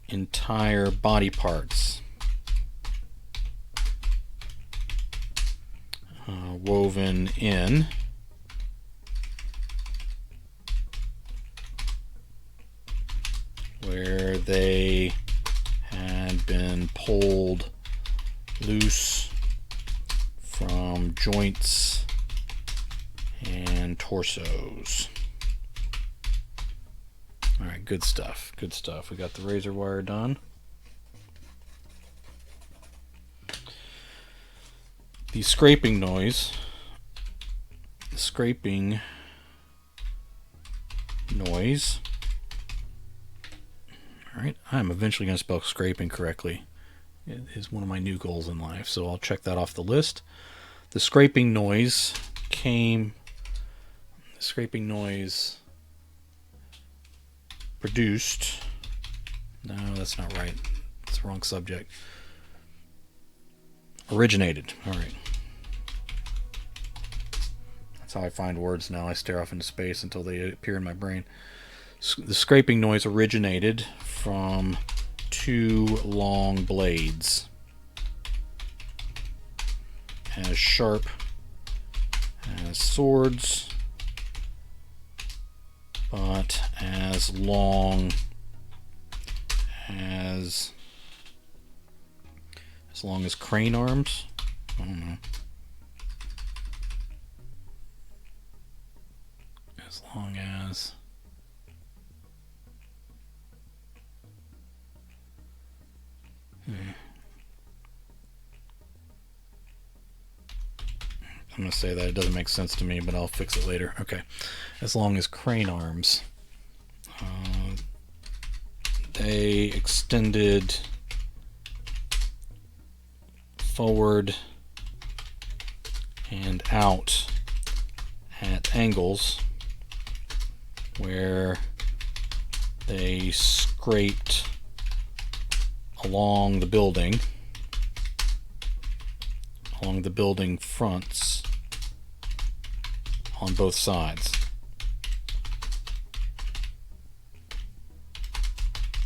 entire body parts woven in, where they had been pulled loose from joints and torsos. Alright, good stuff. Good stuff. We got the razor wire done. The scraping noise. The scraping noise. Alright, I'm eventually going to spell scraping correctly. It is one of my new goals in life, so I'll check that off the list. The scraping noise produced. No, that's not right. It's the wrong subject. Originated. Alright. That's how I find words now. I stare off into space until they appear in my brain. The scraping noise originated from two long blades, as sharp as swords, but as long as crane arms. I don't know. As long as I'm going to say that it doesn't make sense to me, but I'll fix it later. Okay. As long as crane arms. They extended forward and out at angles where they scraped along the building fronts on both sides,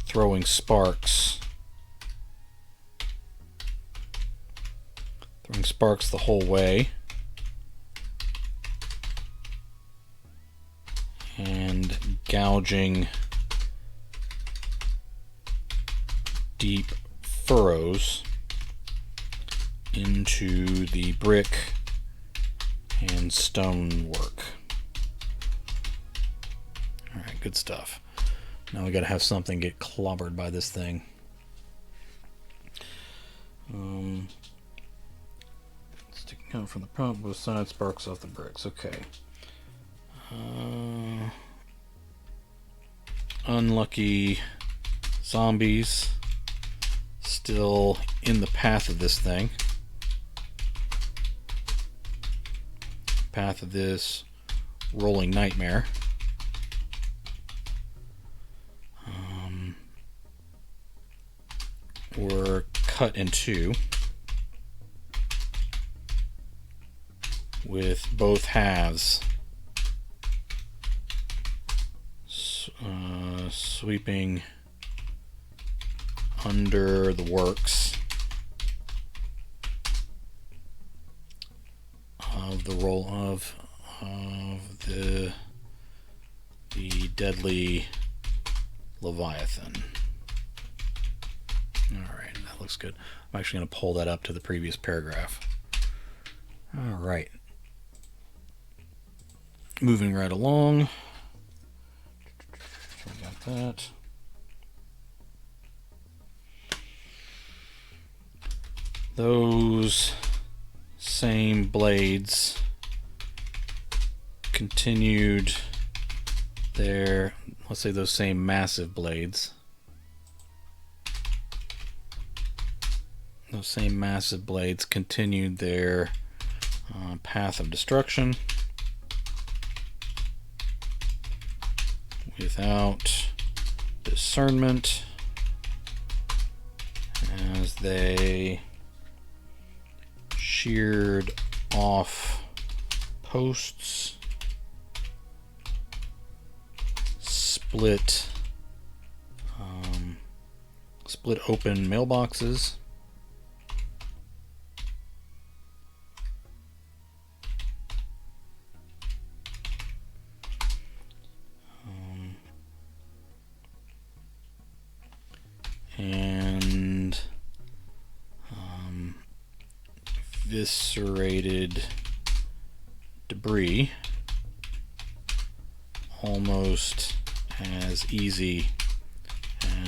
throwing sparks the whole way, and gouging deep furrows into the brick and stonework. Alright, good stuff. Now we gotta have something get clobbered by this thing. Sticking out from the front, both sides, sparks off the bricks. Okay. Unlucky zombies still in the path of this thing. Path of this rolling nightmare. were cut in two, with both halves sweeping under the works of the roll of the deadly Leviathan. Alright, that looks good. I'm actually going to pull that up to the previous paragraph. Alright. Moving right along. We got that. Those same blades continued their, let's say those same massive blades. Those same massive blades continued their path of destruction without discernment as they sheared off posts, split open mailboxes, and eviscerated debris almost as easy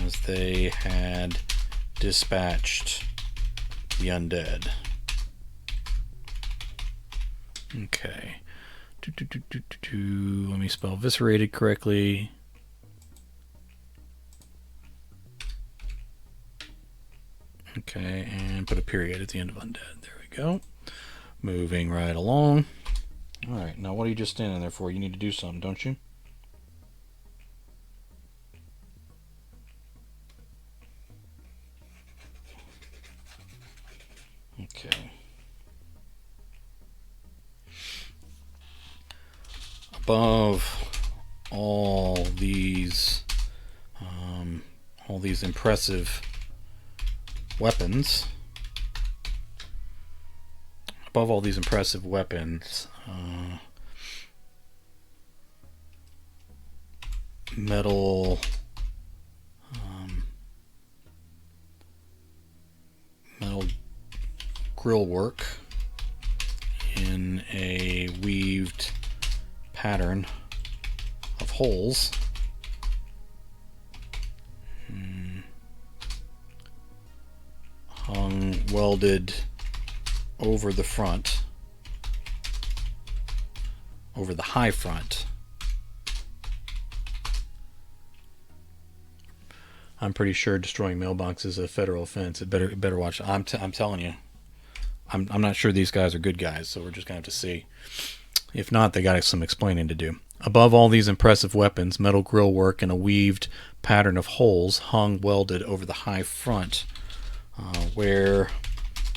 as they had dispatched the undead. Okay. Let me spell eviscerated correctly. Okay, and put a period at the end of undead. There we go. Moving right along. Alright, now what are you just standing there for? You need to do something, don't you? Okay. Above all these impressive weapons, metal grill work in a weaved pattern of holes hung welded over the front, over the high front. I'm pretty sure destroying mailboxes is a federal offense. It better watch. I'm telling you. I'm not sure these guys are good guys, so we're just gonna have to see. If not, they got some explaining to do. Above all these impressive weapons, metal grill work in a weaved pattern of holes hung welded over the high front, where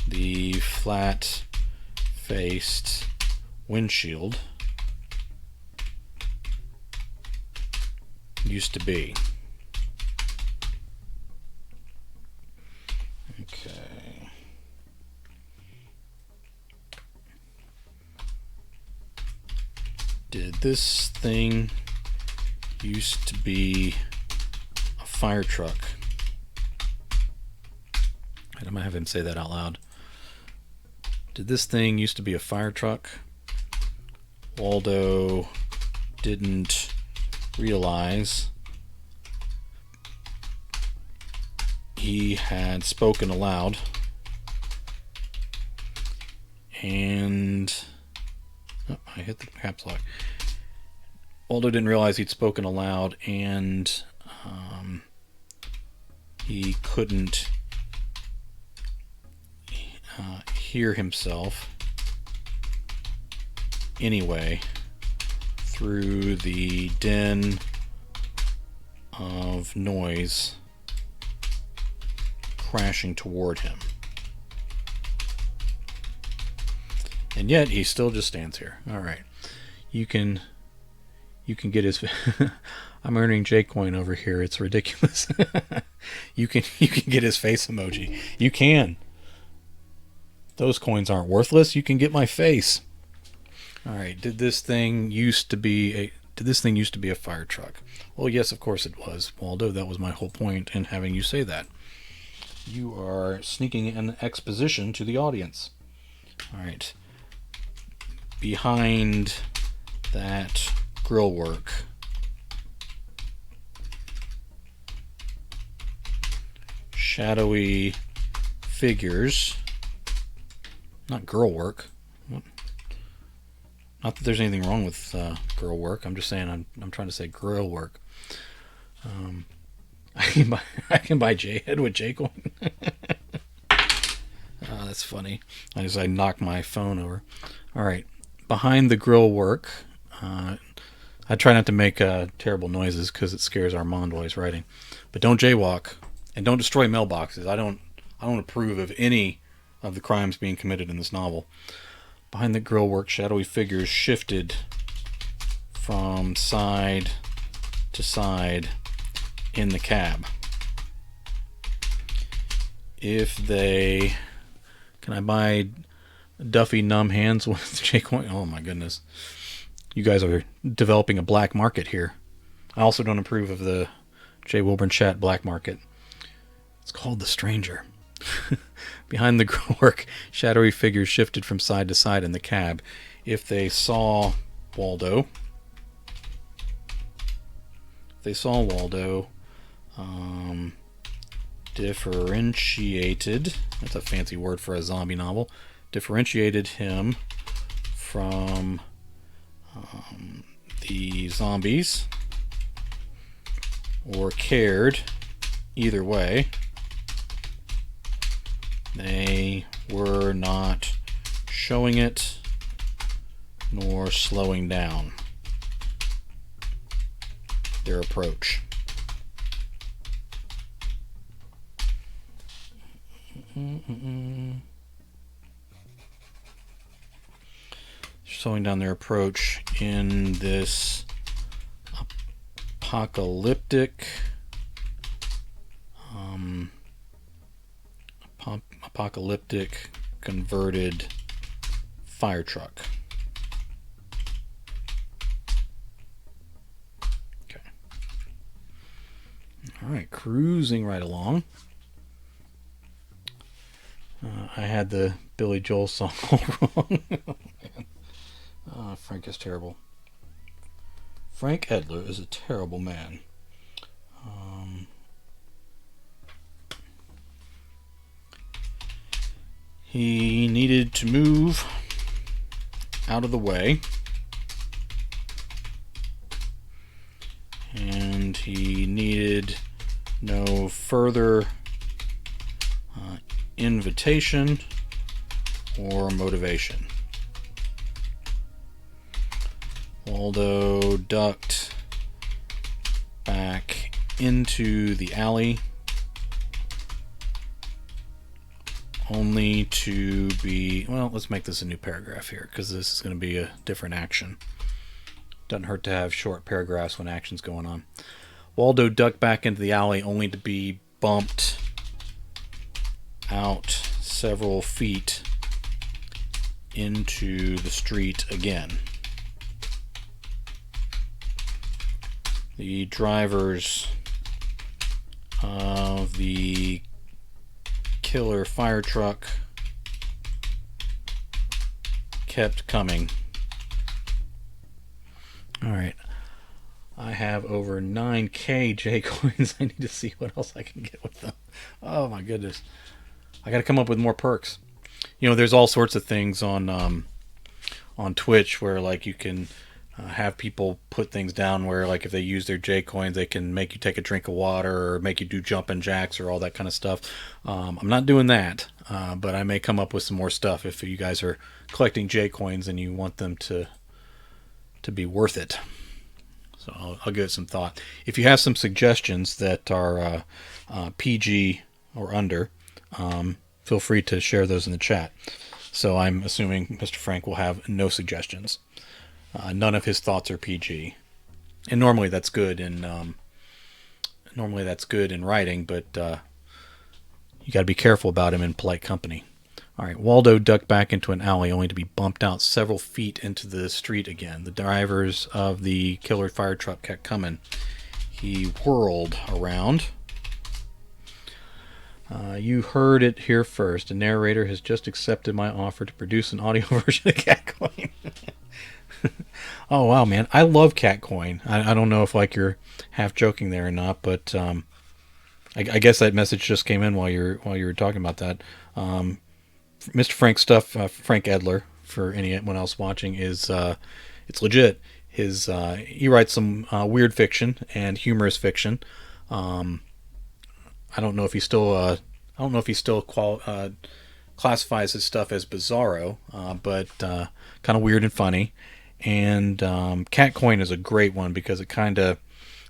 the flat-faced windshield used to be. Okay. Did this thing used to be a fire truck? I might have him say that out loud. Did this thing used to be a fire truck? Waldo didn't realize he had spoken aloud, and I hit the caps lock. Waldo didn't realize he'd spoken aloud, and he couldn't hear himself anyway through the din of noise crashing toward him. And yet he still just stands here. All right, you can get his. I'm earning J-Coin over here. It's ridiculous. you can get his face emoji. You can. Those coins aren't worthless. You can get my face. All right. Did this thing used to be a fire truck? Well, yes, of course it was, Waldo. That was my whole point in having you say that. You are sneaking an exposition to the audience. All right. Behind that grill work, shadowy figures. Not girl work. Not that there's anything wrong with girl work. I'm just saying I'm trying to say grill work. I can buy J-Head with J-Coin. Oh, that's funny. I knocked my phone over. All right. Behind the grill work, I try not to make terrible noises because it scares Armand while he's writing. But don't jaywalk and don't destroy mailboxes. I don't approve of any of the crimes being committed in this novel. Behind the grill work, shadowy figures shifted from side to side in the cab. Can I buy Duffy numb hands with J-Coin? Oh my goodness. You guys are developing a black market here. I also don't approve of the J. Wilburn chat black market. It's called The Stranger. Behind the grill work, shadowy figures shifted from side to side in the cab. If they saw Waldo, differentiated, that's a fancy word for a zombie novel, differentiated him from the zombies, or cared, either way, they were not showing it nor slowing down their approach. Slowing down their approach in this apocalyptic converted fire truck. Okay. All right, cruising right along. I had the Billy Joel song all wrong. Oh, man. Frank is terrible. Frank Edler is a terrible man. He needed to move out of the way, and he needed no further invitation or motivation. Waldo ducked back into the alley, only to be, well, let's make this a new paragraph here, because this is going to be a different action. Doesn't hurt to have short paragraphs when action's going on. Waldo ducked back into the alley, only to be bumped out several feet into the street again. The drivers of the killer fire truck kept coming. All right. I have over 9K J-Coins. I need to see what else I can get with them. Oh my goodness. I got to come up with more perks. You know, there's all sorts of things on Twitch where, like, you can have people put things down where, like, if they use their J-Coins, they can make you take a drink of water or make you do jumping jacks or all that kind of stuff. I'm not doing that, but I may come up with some more stuff if you guys are collecting J-Coins and you want them to be worth it. So I'll give it some thought. If you have some suggestions that are PG or under, feel free to share those in the chat. So I'm assuming Mr. Frank will have no suggestions. None of his thoughts are PG, and normally that's good in writing, but you got to be careful about him in polite company. All right, Waldo ducked back into an alley only to be bumped out several feet into the street again. The drivers of the killer fire truck kept coming. He whirled around. You heard it here first. The narrator has just accepted my offer to produce an audio version of Catcoin. Oh, wow, man. I love Catcoin. I don't know if like you're half joking there or not, but I guess that message just came in while you were talking about that. Mr. Frank's stuff, Frank Edler, for anyone else watching, is it's legit. He writes some weird fiction and humorous fiction. I don't know if he still classifies his stuff as bizarro, but kind of weird and funny. And Catcoin is a great one because it kind of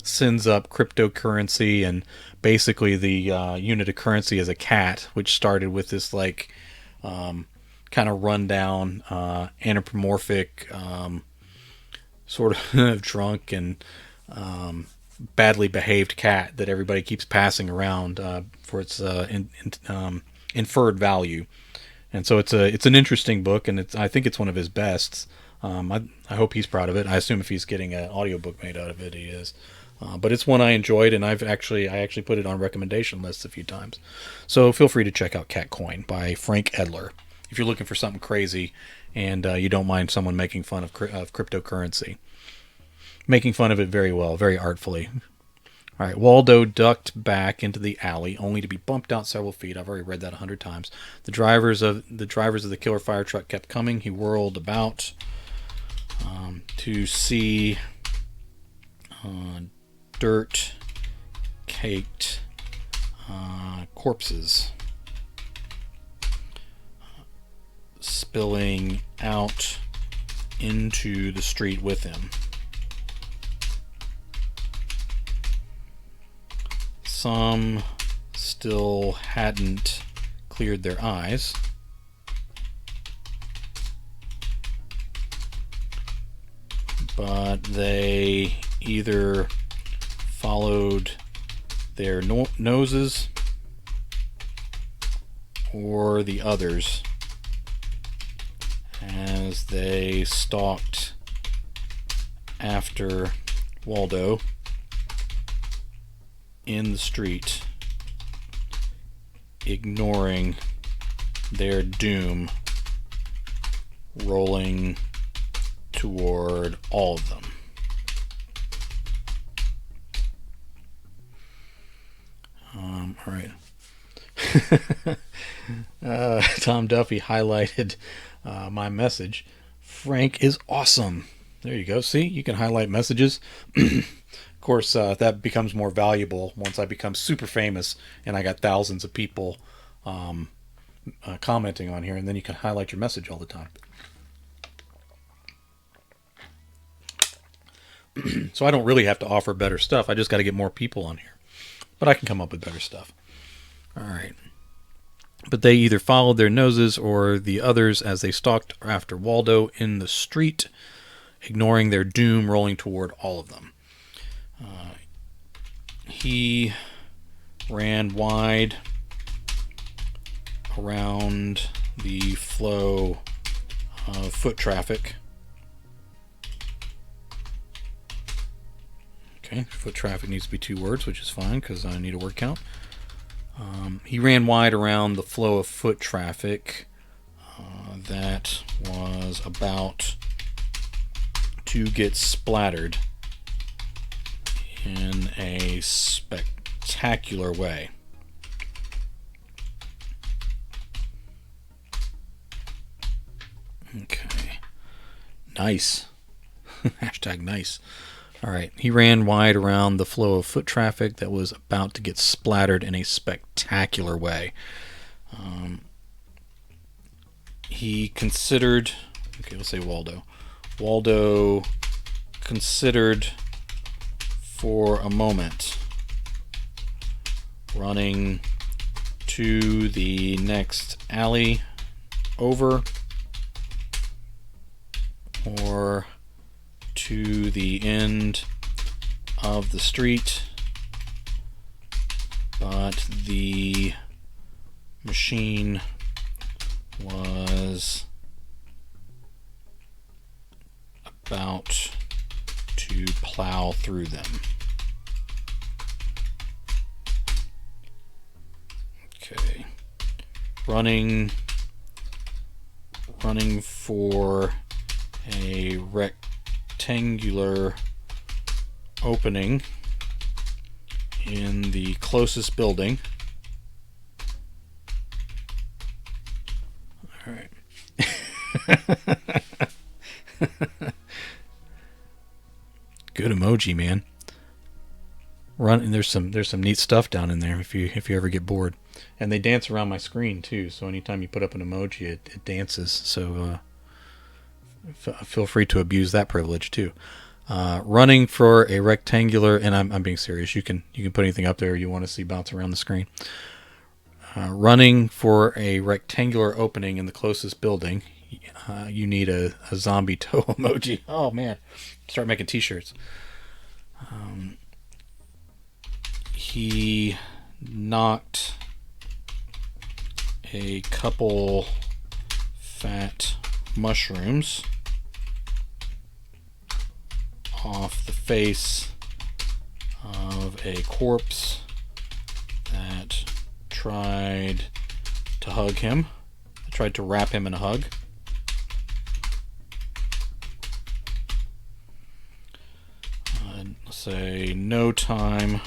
sends up cryptocurrency, and basically the unit of currency is a cat, which started with this like kind of rundown, anthropomorphic, sort of drunk and badly behaved cat that everybody keeps passing around for its inferred value. And so it's an interesting book, and I think it's one of his bests. I hope he's proud of it. I assume if he's getting an audiobook made out of it, he is. But it's one I enjoyed, and I actually put it on recommendation lists a few times. So feel free to check out Catcoin by Frank Edler if you're looking for something crazy and you don't mind someone making fun of cryptocurrency. Making fun of it very well, very artfully. All right, Waldo ducked back into the alley, only to be bumped out several feet. I've already read that 100 times. The drivers of the killer fire truck kept coming. He whirled about to see dirt-caked corpses spilling out into the street with him. Some still hadn't cleared their eyes. But they either followed their noses or the others as they stalked after Waldo in the street, ignoring their doom rolling toward all of them. All right. Tom Duffy highlighted my message. Frank is awesome. There you go. See, you can highlight messages. Of course, that becomes more valuable once I become super famous and I got thousands of people commenting on here, and then you can highlight your message all the time. So I don't really have to offer better stuff. I just got to get more people on here. But I can come up with better stuff. All right. But they either followed their noses or the others as they stalked after Waldo in the street, ignoring their doom rolling toward all of them. He ran wide around the flow of foot traffic. Okay, foot traffic needs to be 2 words, which is fine because I need a word count. He ran wide around the flow of foot traffic that was about to get splattered in a spectacular way. Okay. Nice. Hashtag nice. All right. He ran wide around the flow of foot traffic that was about to get splattered in a spectacular way. He considered... Okay, let's say Waldo. Waldo considered for a moment running to the next alley over, or to the end of the street, but the machine was about to plow through them. Okay. Running for a rectangular opening in the closest building. All right. Good emoji, man. Run. There's some neat stuff down in there if you ever get bored. And they dance around my screen too. So anytime you put up an emoji, it dances. So feel free to abuse that privilege too. Running for a rectangular, and I'm being serious. You can put anything up there you want to see bounce around the screen. Running for a rectangular opening in the closest building. You need a zombie toe emoji. Oh man, start making t-shirts. He knocked a couple fat mushrooms off the face of a corpse that tried to hug him. Tried to wrap him in a hug. Say no time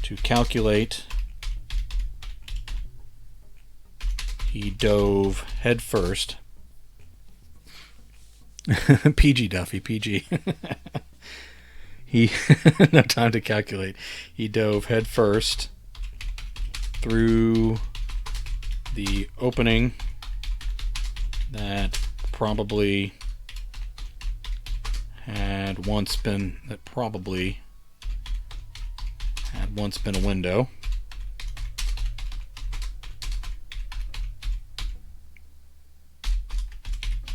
to calculate. He dove head first. PG Duffy, PG. He no time to calculate. He dove head first through the opening that probably had once been a window.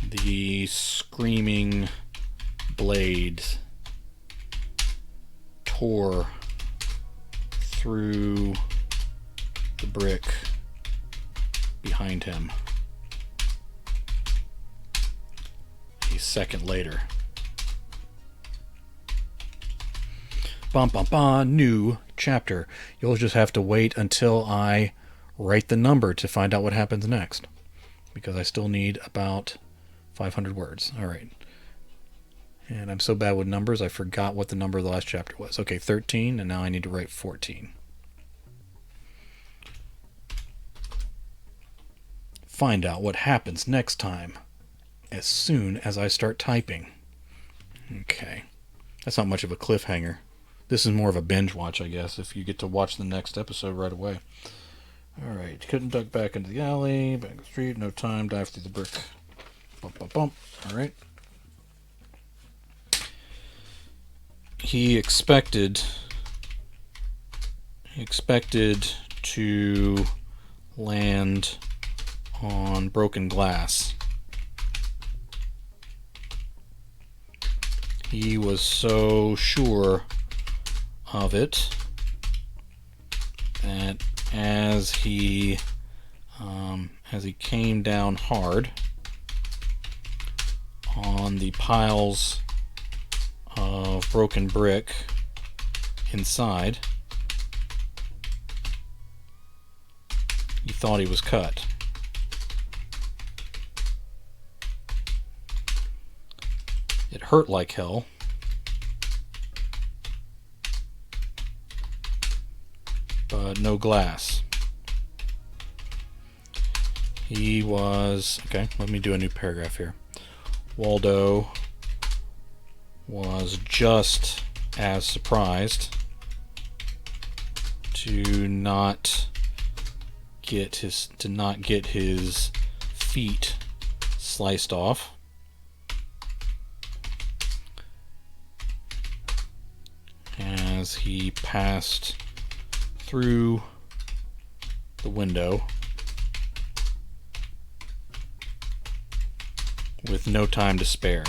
The screaming blades tore through the brick behind him. A second later. Bum bum bum, new chapter. You'll just have to wait until I write the number to find out what happens next. Because I still need about 500 words. Alright. And I'm so bad with numbers, I forgot what the number of the last chapter was. Okay, 13, and now I need to write 14. Find out what happens next time as soon as I start typing. Okay. That's not much of a cliffhanger. This is more of a binge watch, I guess, if you get to watch the next episode right away. Alright, couldn't duck back into the alley, back to the street, no time, dive through the brick. Bump, bump, bump. Alright. He expected to land on broken glass. He was so sure of it that as he came down hard on the piles of broken brick inside, he thought he was cut. It hurt like hell. But no glass. He was... Okay, let me do a new paragraph here. Waldo was just as surprised to not get his feet sliced off as he passed through the window with no time to spare.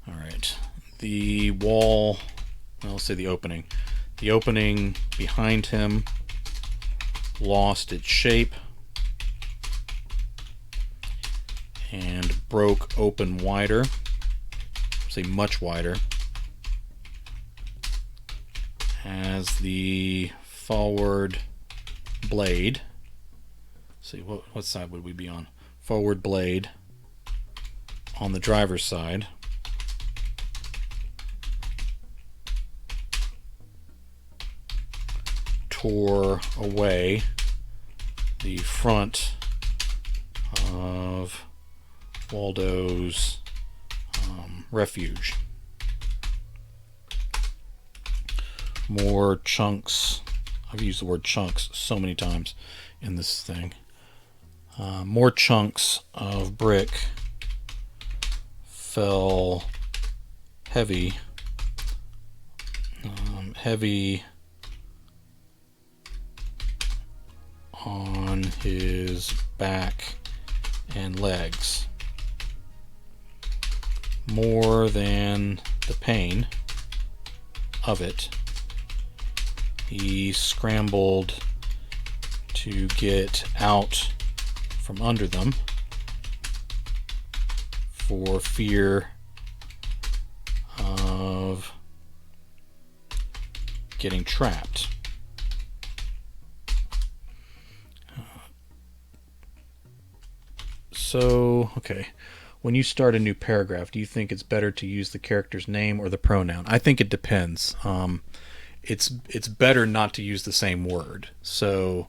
All right, the wall, well, let's say the opening. The opening behind him lost its shape and broke open wider, say much wider, as the forward blade, see what side would we be on? Forward blade on the driver's side tore away the front of Waldo's refuge. More chunks. I've used the word chunks so many times in this thing. More chunks of brick fell heavy on his back and legs. More than the pain of it, he scrambled to get out from under them for fear of getting trapped. So, okay, when you start a new paragraph, do you think it's better to use the character's name or the pronoun? I think it depends. It's better not to use the same word. So,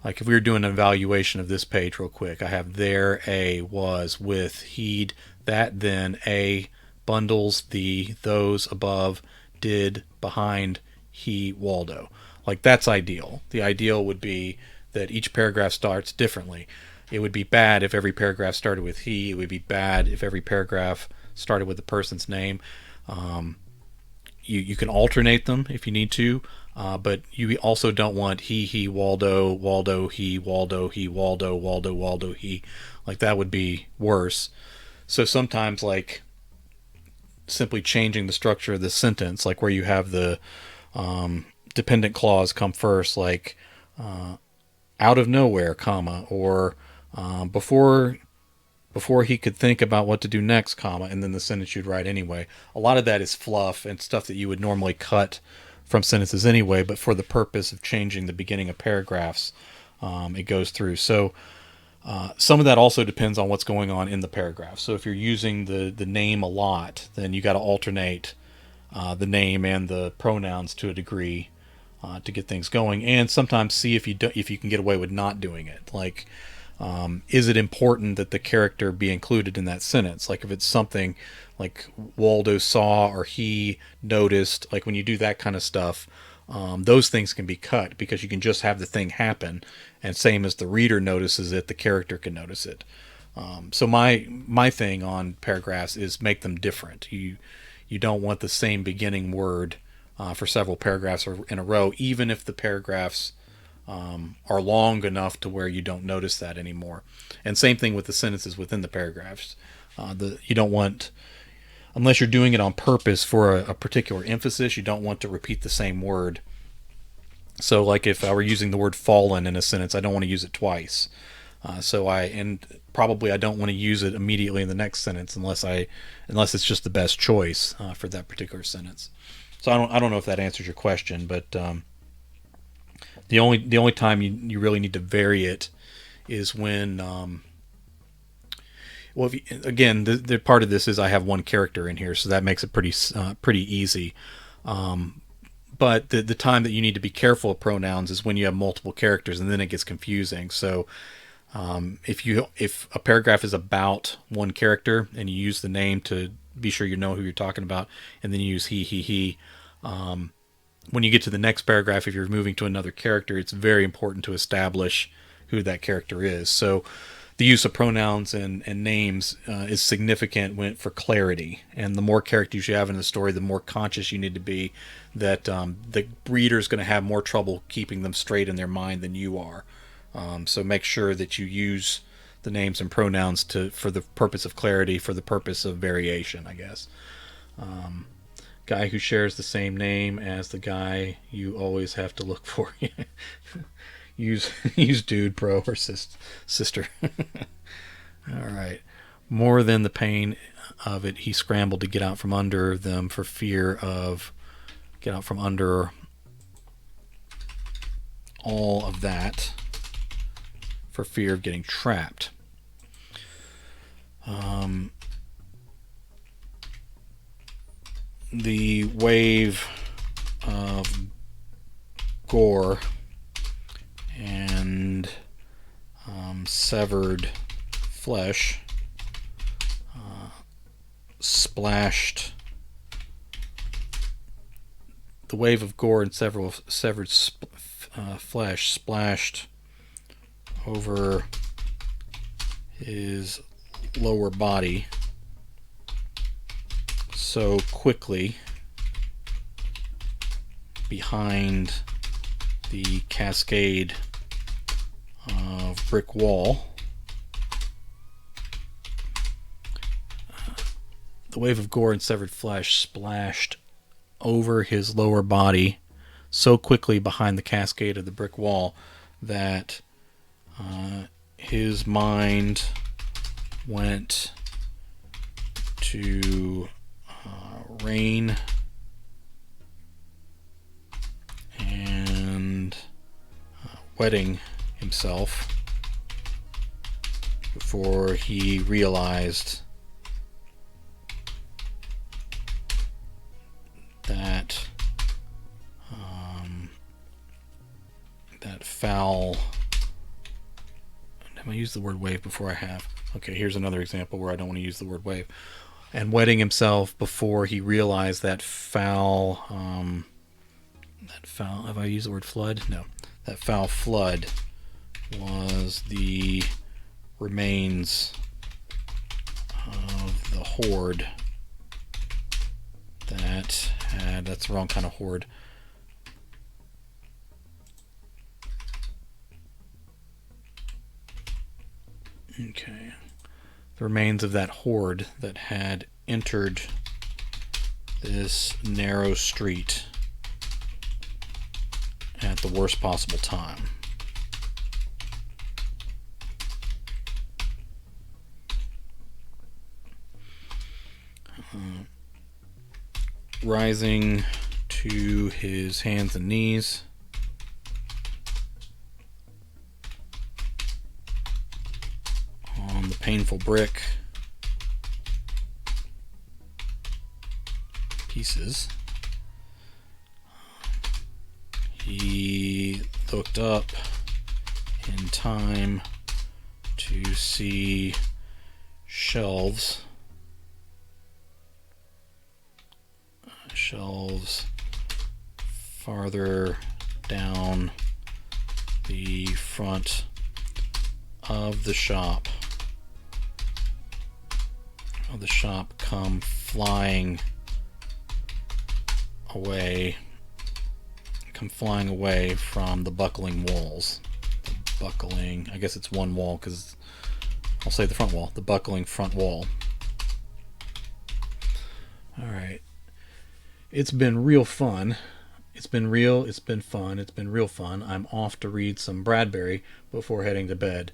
like if we were doing an evaluation of this page real quick, I have there, a, was, with, he'd, that, then, a, bundles, the, those, above, did, behind, he, Waldo. Like that's ideal. The ideal would be that each paragraph starts differently. It would be bad if every paragraph started with he. It would be bad if every paragraph started with the person's name. You can alternate them if you need to, but you also don't want he, Waldo, Waldo, he, Waldo, Waldo, Waldo, he. Like that would be worse. So sometimes like simply changing the structure of the sentence, like where you have the dependent clause come first, like out of nowhere, comma, or before he could think about what to do next, comma, and then the sentence you'd write anyway. A lot of that is fluff and stuff that you would normally cut from sentences anyway, but for the purpose of changing the beginning of paragraphs, it goes through. So some of that also depends on what's going on in the paragraph. So if you're using the name a lot, then you got to alternate the name and the pronouns to a degree to get things going, and sometimes see if you can get away with not doing it. Like, is it important that the character be included in that sentence? Like if it's something like Waldo saw or he noticed, like when you do that kind of stuff, those things can be cut because you can just have the thing happen, and same as the reader notices it, the character can notice it. So my thing on paragraphs is make them different. You don't want the same beginning word for several paragraphs in a row, even if the paragraphs are long enough to where you don't notice that anymore. And same thing with the sentences within the paragraphs. You don't want, unless you're doing it on purpose for a particular emphasis, you don't want to repeat the same word. So like if I were using the word fallen in a sentence, I don't want to use it twice. Probably I don't want to use it immediately in the next sentence unless it's just the best choice for that particular sentence. So I don't know if that answers your question, but the only time you really need to vary it is when again the part of this is I have one character in here, so that makes it pretty easy. But the time that you need to be careful of pronouns is when you have multiple characters, and then it gets confusing. So if a paragraph is about one character and you use the name to be sure you know who you're talking about, and then you use he, when you get to the next paragraph, if you're moving to another character, it's very important to establish who that character is. So the use of pronouns and names is significant for clarity. And the more characters you have in the story, the more conscious you need to be that the reader's going to have more trouble keeping them straight in their mind than you are. So make sure that you use the names and pronouns for the purpose of clarity, for the purpose of variation, I guess. Guy who shares the same name as the guy you always have to look for. use dude, bro, or sister. All right. More than the pain of it, he scrambled to get out from under them for fear of get out from under all of that for fear of getting trapped. The wave of gore and severed flesh splashed. The wave of gore and severed flesh splashed over his lower body so quickly behind the cascade of brick wall. The wave of gore and severed flesh splashed over his lower body so quickly behind the cascade of the brick wall that his mind went to rain and wetting himself before he realized that that foul. Am I used the word wave before I have? Okay, here's another example where I don't want to use the word wave. And wetting himself before he realized that foul. Have I used the word flood? No. That foul flood was the remains of the horde that had. That's the wrong kind of horde. Okay. The remains of that horde that had entered this narrow street at the worst possible time. Rising to his hands and knees, on the painful brick pieces, he looked up in time to see shelves farther down the front of the shop come flying away from the buckling walls. I guess it's one wall because I'll say the front wall, the buckling front wall. All right. It's been real fun. It's been fun. I'm off to read some Bradbury before heading to bed.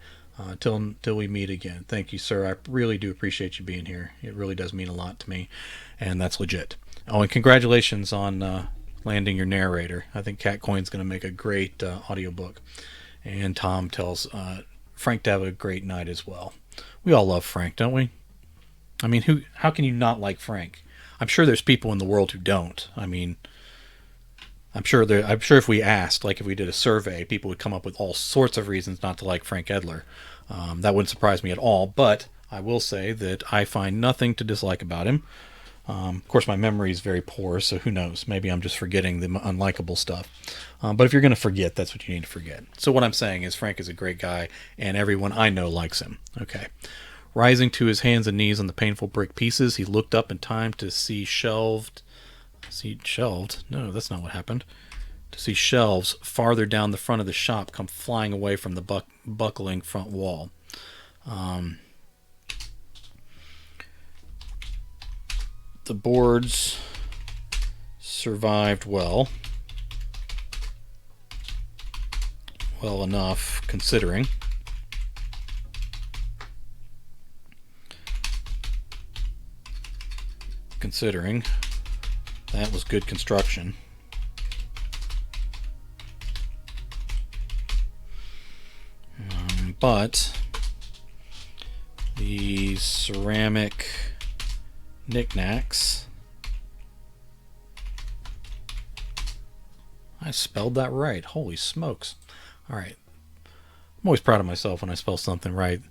Till we meet again. Thank you, sir. I really do appreciate you being here. It really does mean a lot to me, and that's legit. Oh, and congratulations on landing your narrator. I think Catcoin's going to make a great audiobook. And Tom tells Frank to have a great night as well. We all love Frank, don't we? I mean, how can you not like Frank? I'm sure there's people in the world who don't. I mean, I'm sure if we asked, like if we did a survey, people would come up with all sorts of reasons not to like Frank Edler. That wouldn't surprise me at all, but I will say that I find nothing to dislike about him. Of course, my memory is very poor, so who knows? Maybe I'm just forgetting the unlikable stuff. But if you're going to forget, that's what you need to forget. So what I'm saying is Frank is a great guy, and everyone I know likes him. Okay. Rising to his hands and knees on the painful brick pieces, he looked up in time to see shelved... See shelved? No, that's not what happened. To see shelves farther down the front of the shop come flying away from the buckling front wall. The boards survived well enough considering. That was good construction. But the ceramic knickknacks, I spelled that right. Holy smokes. Alright. I'm always proud of myself when I spell something right.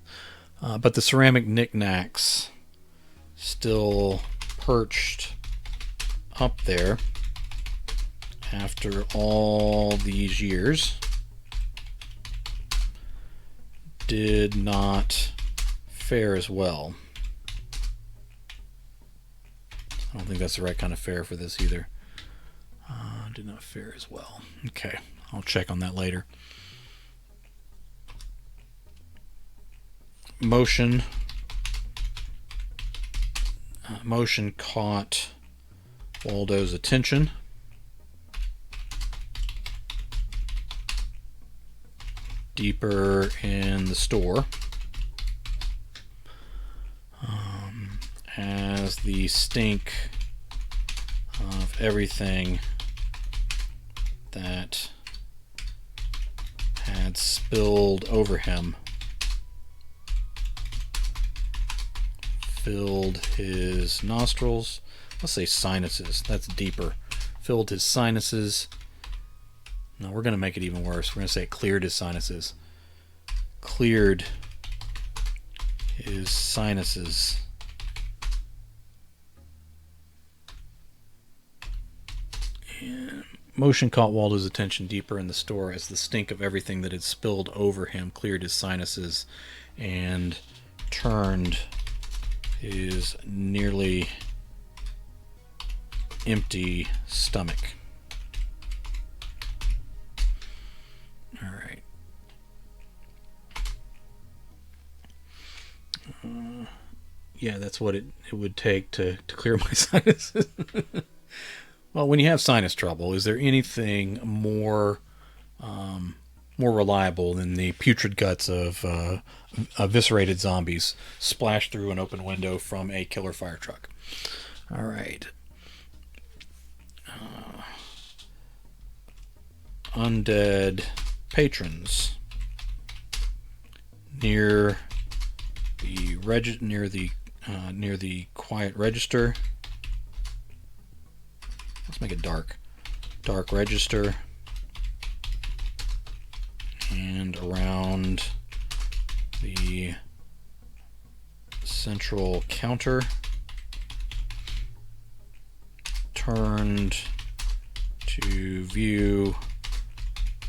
But the ceramic knickknacks still perched up there after all these years did not fare as well. I don't think that's the right kind of fare for this either. Did not fare as well. Okay, I'll check on that later. Motion caught Waldo's attention. Deeper in the store. As the stink of everything that had spilled over him filled his nostrils. Let's say sinuses. That's deeper. Filled his sinuses. No, we're going to make it even worse. We're going to say it cleared his sinuses. Cleared his sinuses. And motion caught Waldo's attention deeper in the store as the stink of everything that had spilled over him cleared his sinuses and turned his nearly empty stomach. All right. Yeah, that's what it would take to clear my sinuses. Well, when you have sinus trouble, is there anything more reliable than the putrid guts of eviscerated zombies splashed through an open window from a killer fire truck? All right. Undead patrons near the quiet register. Let's make it dark register, and around the central counter, turned to view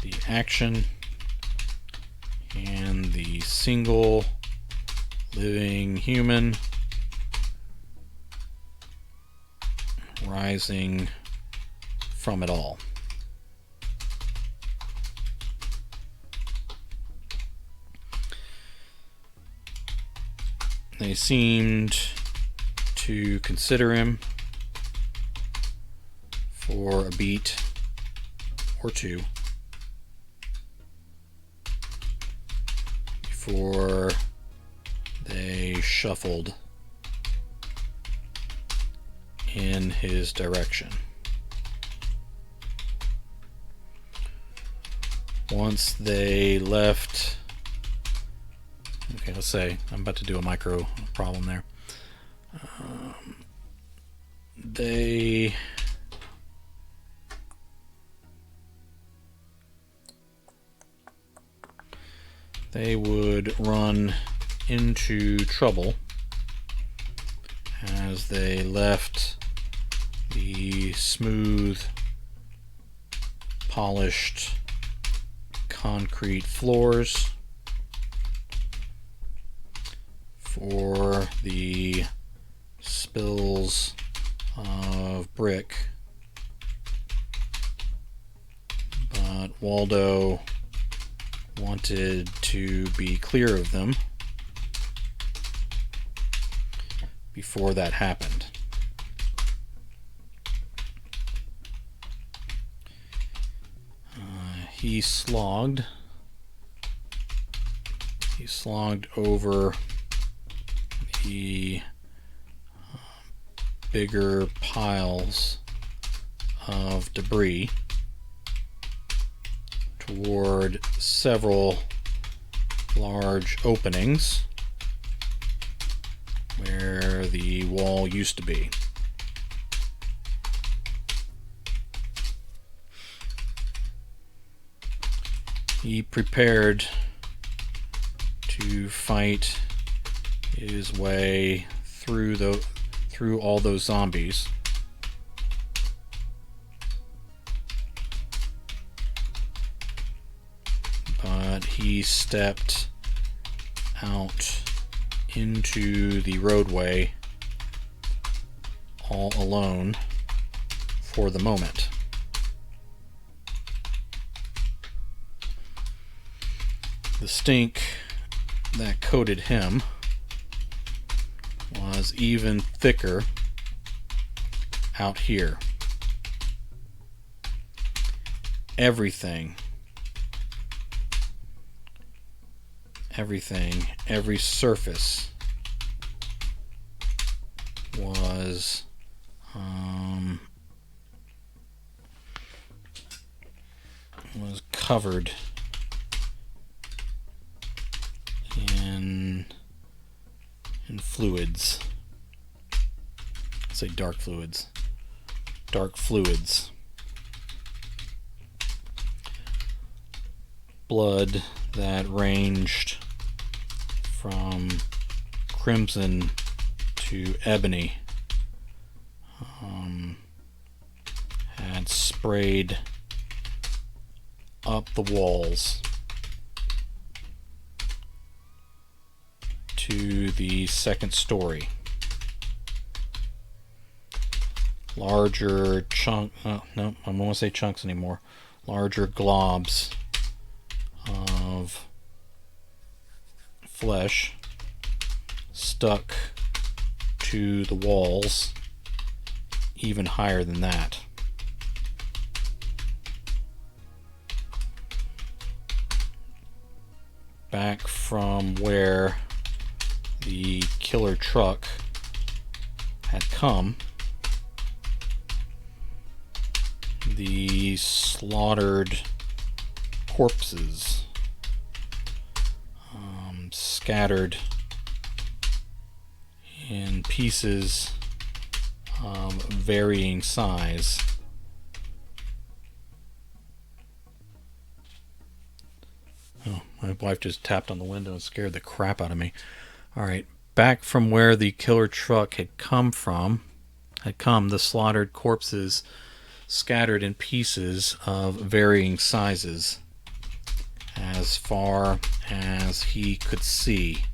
the action and the single living human rising from it all. They seemed to consider him for a beat or two before they shuffled in his direction. Once they left, okay, let's say I'm about to do a micro problem there. They would run into trouble as they left the smooth, polished concrete floors for the spills of brick. But Waldo wanted to be clear of them before that happened. He slogged over the bigger piles of debris toward several large openings where the wall used to be. He prepared to fight his way through all those zombies. But he stepped out into the roadway all alone for the moment. The stink that coated him was even thicker out here. Every surface was covered in fluids. I'd say dark fluids. Blood that ranged from crimson to ebony had sprayed up the walls to the second story. Larger I don't want to say chunks anymore. Larger globs of flesh stuck to the walls, even higher than that. Back from where the killer truck had come, the slaughtered corpses scattered in pieces of varying size. Oh, my wife just tapped on the window and scared the crap out of me. Alright, back from where the killer truck had come, the slaughtered corpses scattered in pieces of varying sizes as far as he could see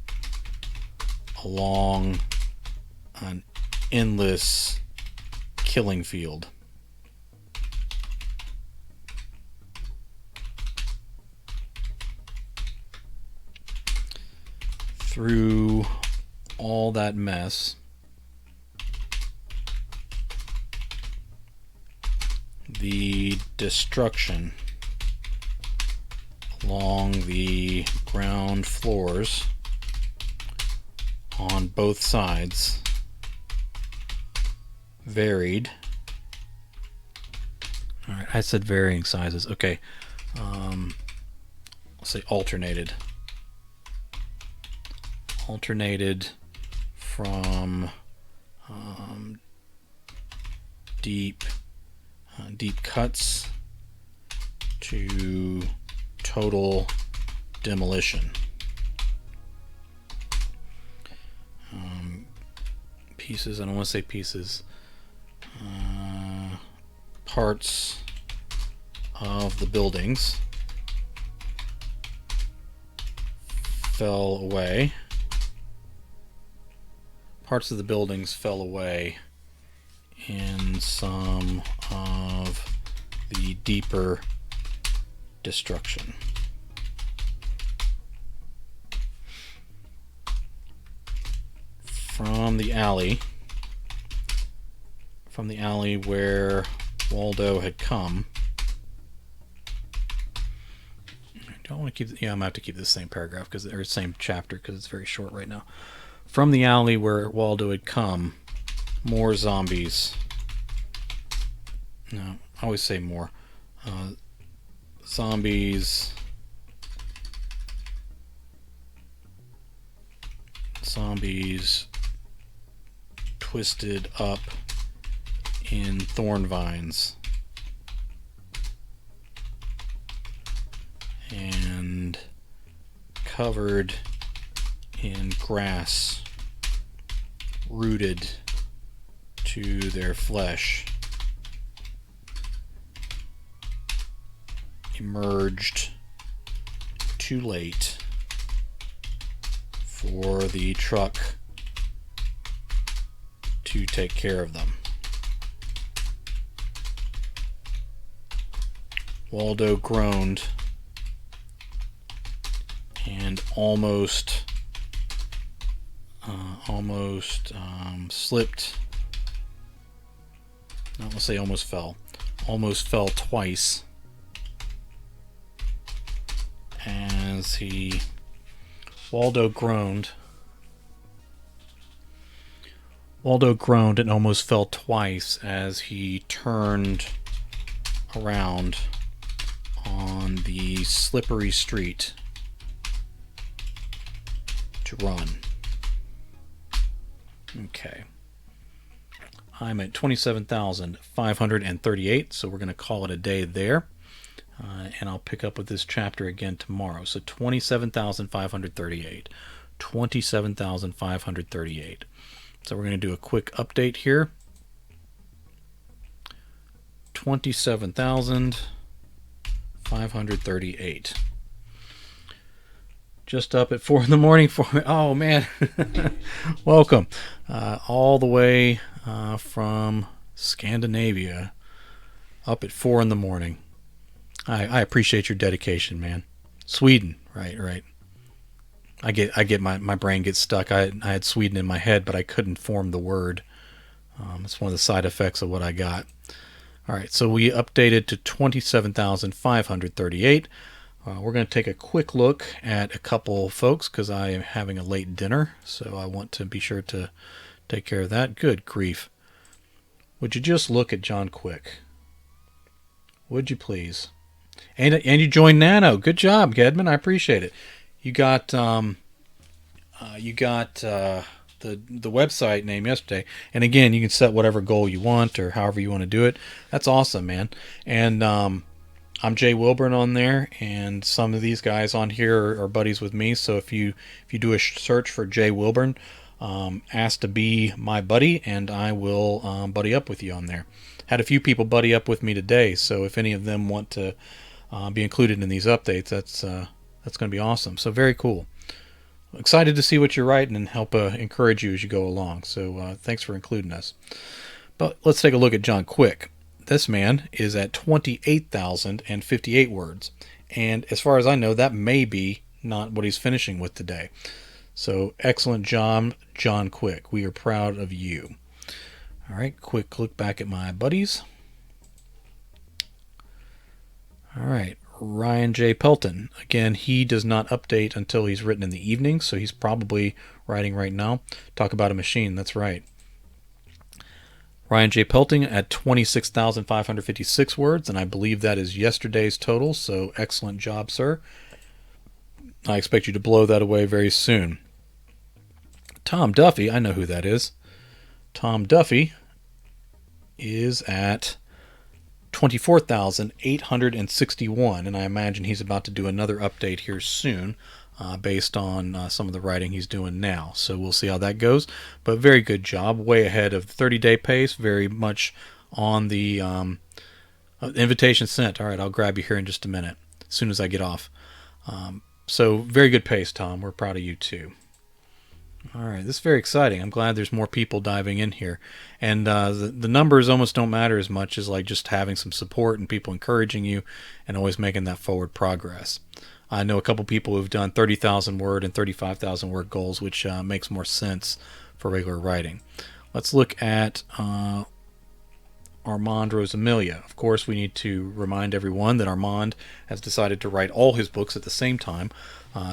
along an endless killing field. Through all that mess, the destruction along the ground floors on both sides varied. Alright, I said varying sizes. Okay. I'll say alternated. Alternated from deep cuts to total demolition. pieces. I don't want to say pieces. Parts of the buildings fell away. Parts of the buildings fell away in some of the deeper destruction. From the alley where Waldo had come. I don't want to keep. Yeah, I'm gonna have to keep this same paragraph or same chapter because it's very short right now. From the alley where Waldo had come, more zombies. No, I always say more. Zombies twisted up in thorn vines and covered in grass, rooted to their flesh, emerged too late for the truck to take care of them. Waldo groaned and almost slipped. Not to say almost fell. Almost fell twice as Waldo groaned. Waldo groaned and almost fell twice as he turned around on the slippery street to run. Okay. I'm at 27,538, so we're going to call it a day there. And I'll pick up with this chapter again tomorrow. So 27,538. 27,538. So we're going to do a quick update here. 27,538. Just up at 4 in the morning for me. Oh, man. Welcome. All the way from Scandinavia. Up at 4 in the morning. I appreciate your dedication, man. Sweden. Right. I get my brain gets stuck. I had Sweden in my head, but I couldn't form the word. It's one of the side effects of what I got. All right, so we updated to 27,538. We're going to take a quick look at a couple folks because I am having a late dinner, so I want to be sure to take care of that. Good grief. Would you just look at John Quick? Would you please? And you joined Nano. Good job, Gedman. I appreciate it. You got the website name yesterday, and again, you can set whatever goal you want or however you want to do it. That's awesome, man. And I'm Jay Wilburn on there, and some of these guys on here are buddies with me. So if you do a search for Jay Wilburn, ask to be my buddy, and I will buddy up with you on there. Had a few people buddy up with me today, so if any of them want to be included in these updates, that's going to be awesome. So very cool. Excited to see what you're writing and help encourage you as you go along. So thanks for including us. But let's take a look at John Quick. This man is at 28,058 words. And as far as I know, that may be not what he's finishing with today. So excellent job, John Quick. We are proud of you. All right, quick look back at my buddies. All right, Ryan J. Pelton. Again, he does not update until he's written in the evening, so he's probably writing right now. Talk about a machine, that's right. Ryan J. Pelton at 26,556 words, and I believe that is yesterday's total, so excellent job, sir. I expect you to blow that away very soon. Tom Duffy, I know who that is. Tom Duffy is at 24,861, and I imagine he's about to do another update here soon. based on some of the writing he's doing now. So we'll see how that goes. But very good job, way ahead of the 30-day pace, very much on the invitation sent. All right, I'll grab you here in just a minute, as soon as I get off. So very good pace, Tom. We're proud of you too. All right, this is very exciting. I'm glad there's more people diving in here. And the numbers almost don't matter as much as like just having some support and people encouraging you and always making that forward progress. I know a couple people who've done 30,000 word and 35,000 word goals, which makes more sense for regular writing. Let's look at Armand Rosamilia. Of course, we need to remind everyone that Armand has decided to write all his books at the same time.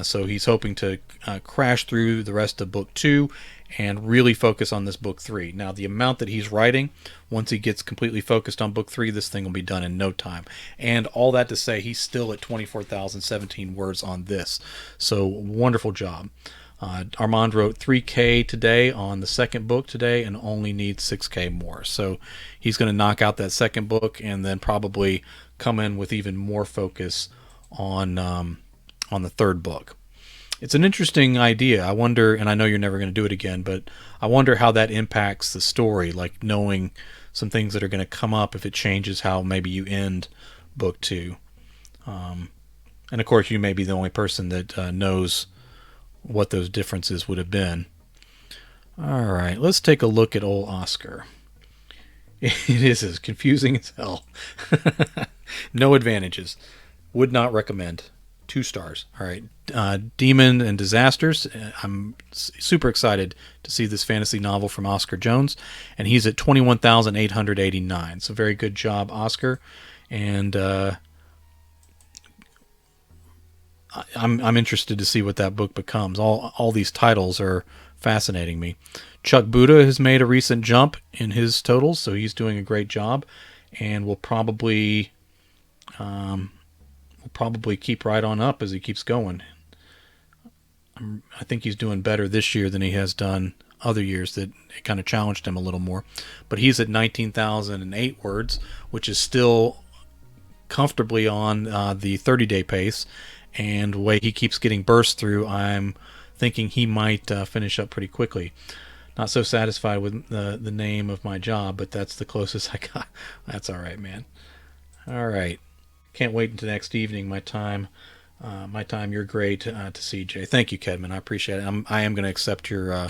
So he's hoping to crash through the rest of book 2 and really focus on this book 3. Now, the amount that he's writing, once he gets completely focused on book 3, this thing will be done in no time. And all that to say, he's still at 24,017 words on this. So, wonderful job. Armand wrote 3K today on the second book today and only needs 6K more. So he's going to knock out that second book and then probably come in with even more focus on the third book. It's an interesting idea. I wonder, and I know you're never going to do it again, but I wonder how that impacts the story, like knowing some things that are going to come up if it changes how maybe you end book 2. And of course, you may be the only person that knows what those differences would have been. All right, let's take a look at old Oscar. It is as confusing as hell. No advantages. Would not recommend. 2 stars. All right. Demon and Disasters. I'm super excited to see this fantasy novel from Oscar Jones, and he's at 21,889. So very good job, Oscar. And I'm interested to see what that book becomes. All these titles are fascinating me. Chuck Buda has made a recent jump in his totals, so he's doing a great job, and will probably keep right on up as he keeps going. I think he's doing better this year than he has done other years that it kind of challenged him a little more. But he's at 19,008 words, which is still comfortably on the 30-day pace. And the way he keeps getting burst through, I'm thinking he might finish up pretty quickly. Not so satisfied with the name of my job, but that's the closest I got. That's all right, man. All right. Can't wait until next evening. My time. You're great to CJ. Thank you, Kedman. I appreciate it. I am going to accept your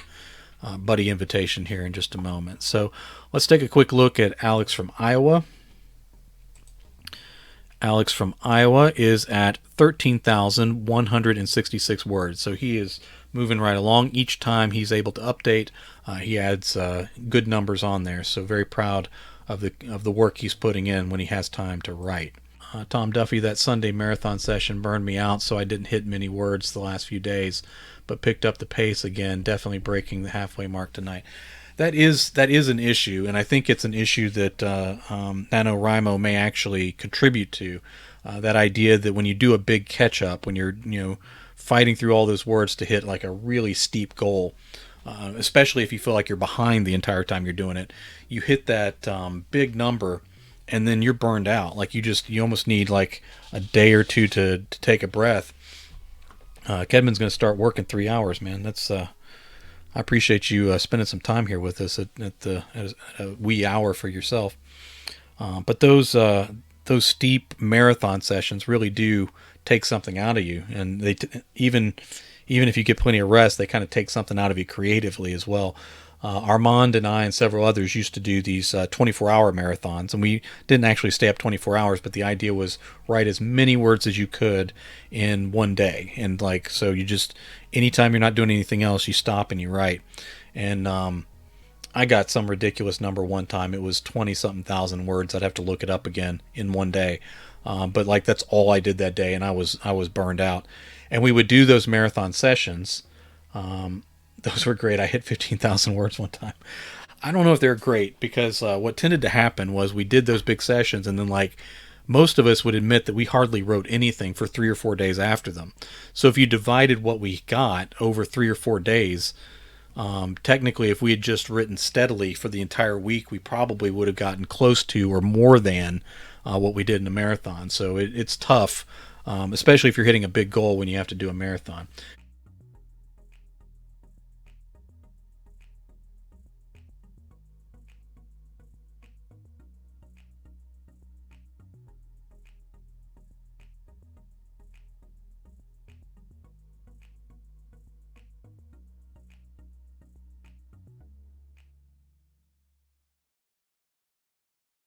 buddy invitation here in just a moment. So let's take a quick look at Alex from Iowa. Alex from Iowa is at 13,166 words. So he is moving right along. Each time he's able to update, he adds good numbers on there. So very proud of the work he's putting in when he has time to write. Tom Duffy, that Sunday marathon session burned me out, so I didn't hit many words the last few days, but picked up the pace again, definitely breaking the halfway mark tonight. That is an issue, and I think it's an issue that NaNoWriMo may actually contribute to. That idea that when you do a big catch-up, when you're fighting through all those words to hit like a really steep goal, especially if you feel like you're behind the entire time you're doing it, you hit that big number, and then you're burned out. Like you almost need like a day or two to take a breath. Kedman's going to start working 3 hours, man. That's I appreciate you spending some time here with us at a wee hour for yourself. But those steep marathon sessions really do take something out of you, and they even if you get plenty of rest, they kind of take something out of you creatively as well. Armand and I and several others used to do these 24-hour marathons, and we didn't actually stay up 24 hours, but the idea was write as many words as you could in one day. And so you just, anytime you're not doing anything else, you stop and you write. And I got some ridiculous number one time. It was 20-something thousand words. I'd have to look it up again in one day. But that's all I did that day, and I was burned out. And we would do those marathon sessions. Those were great. I hit 15,000 words one time. I don't know if they're great because what tended to happen was we did those big sessions, and then most of us would admit that we hardly wrote anything for 3 or 4 days after them. So if you divided what we got over 3 or 4 days, technically if we had just written steadily for the entire week, we probably would have gotten close to or more than what we did in a marathon. So it's tough especially if you're hitting a big goal when you have to do a marathon.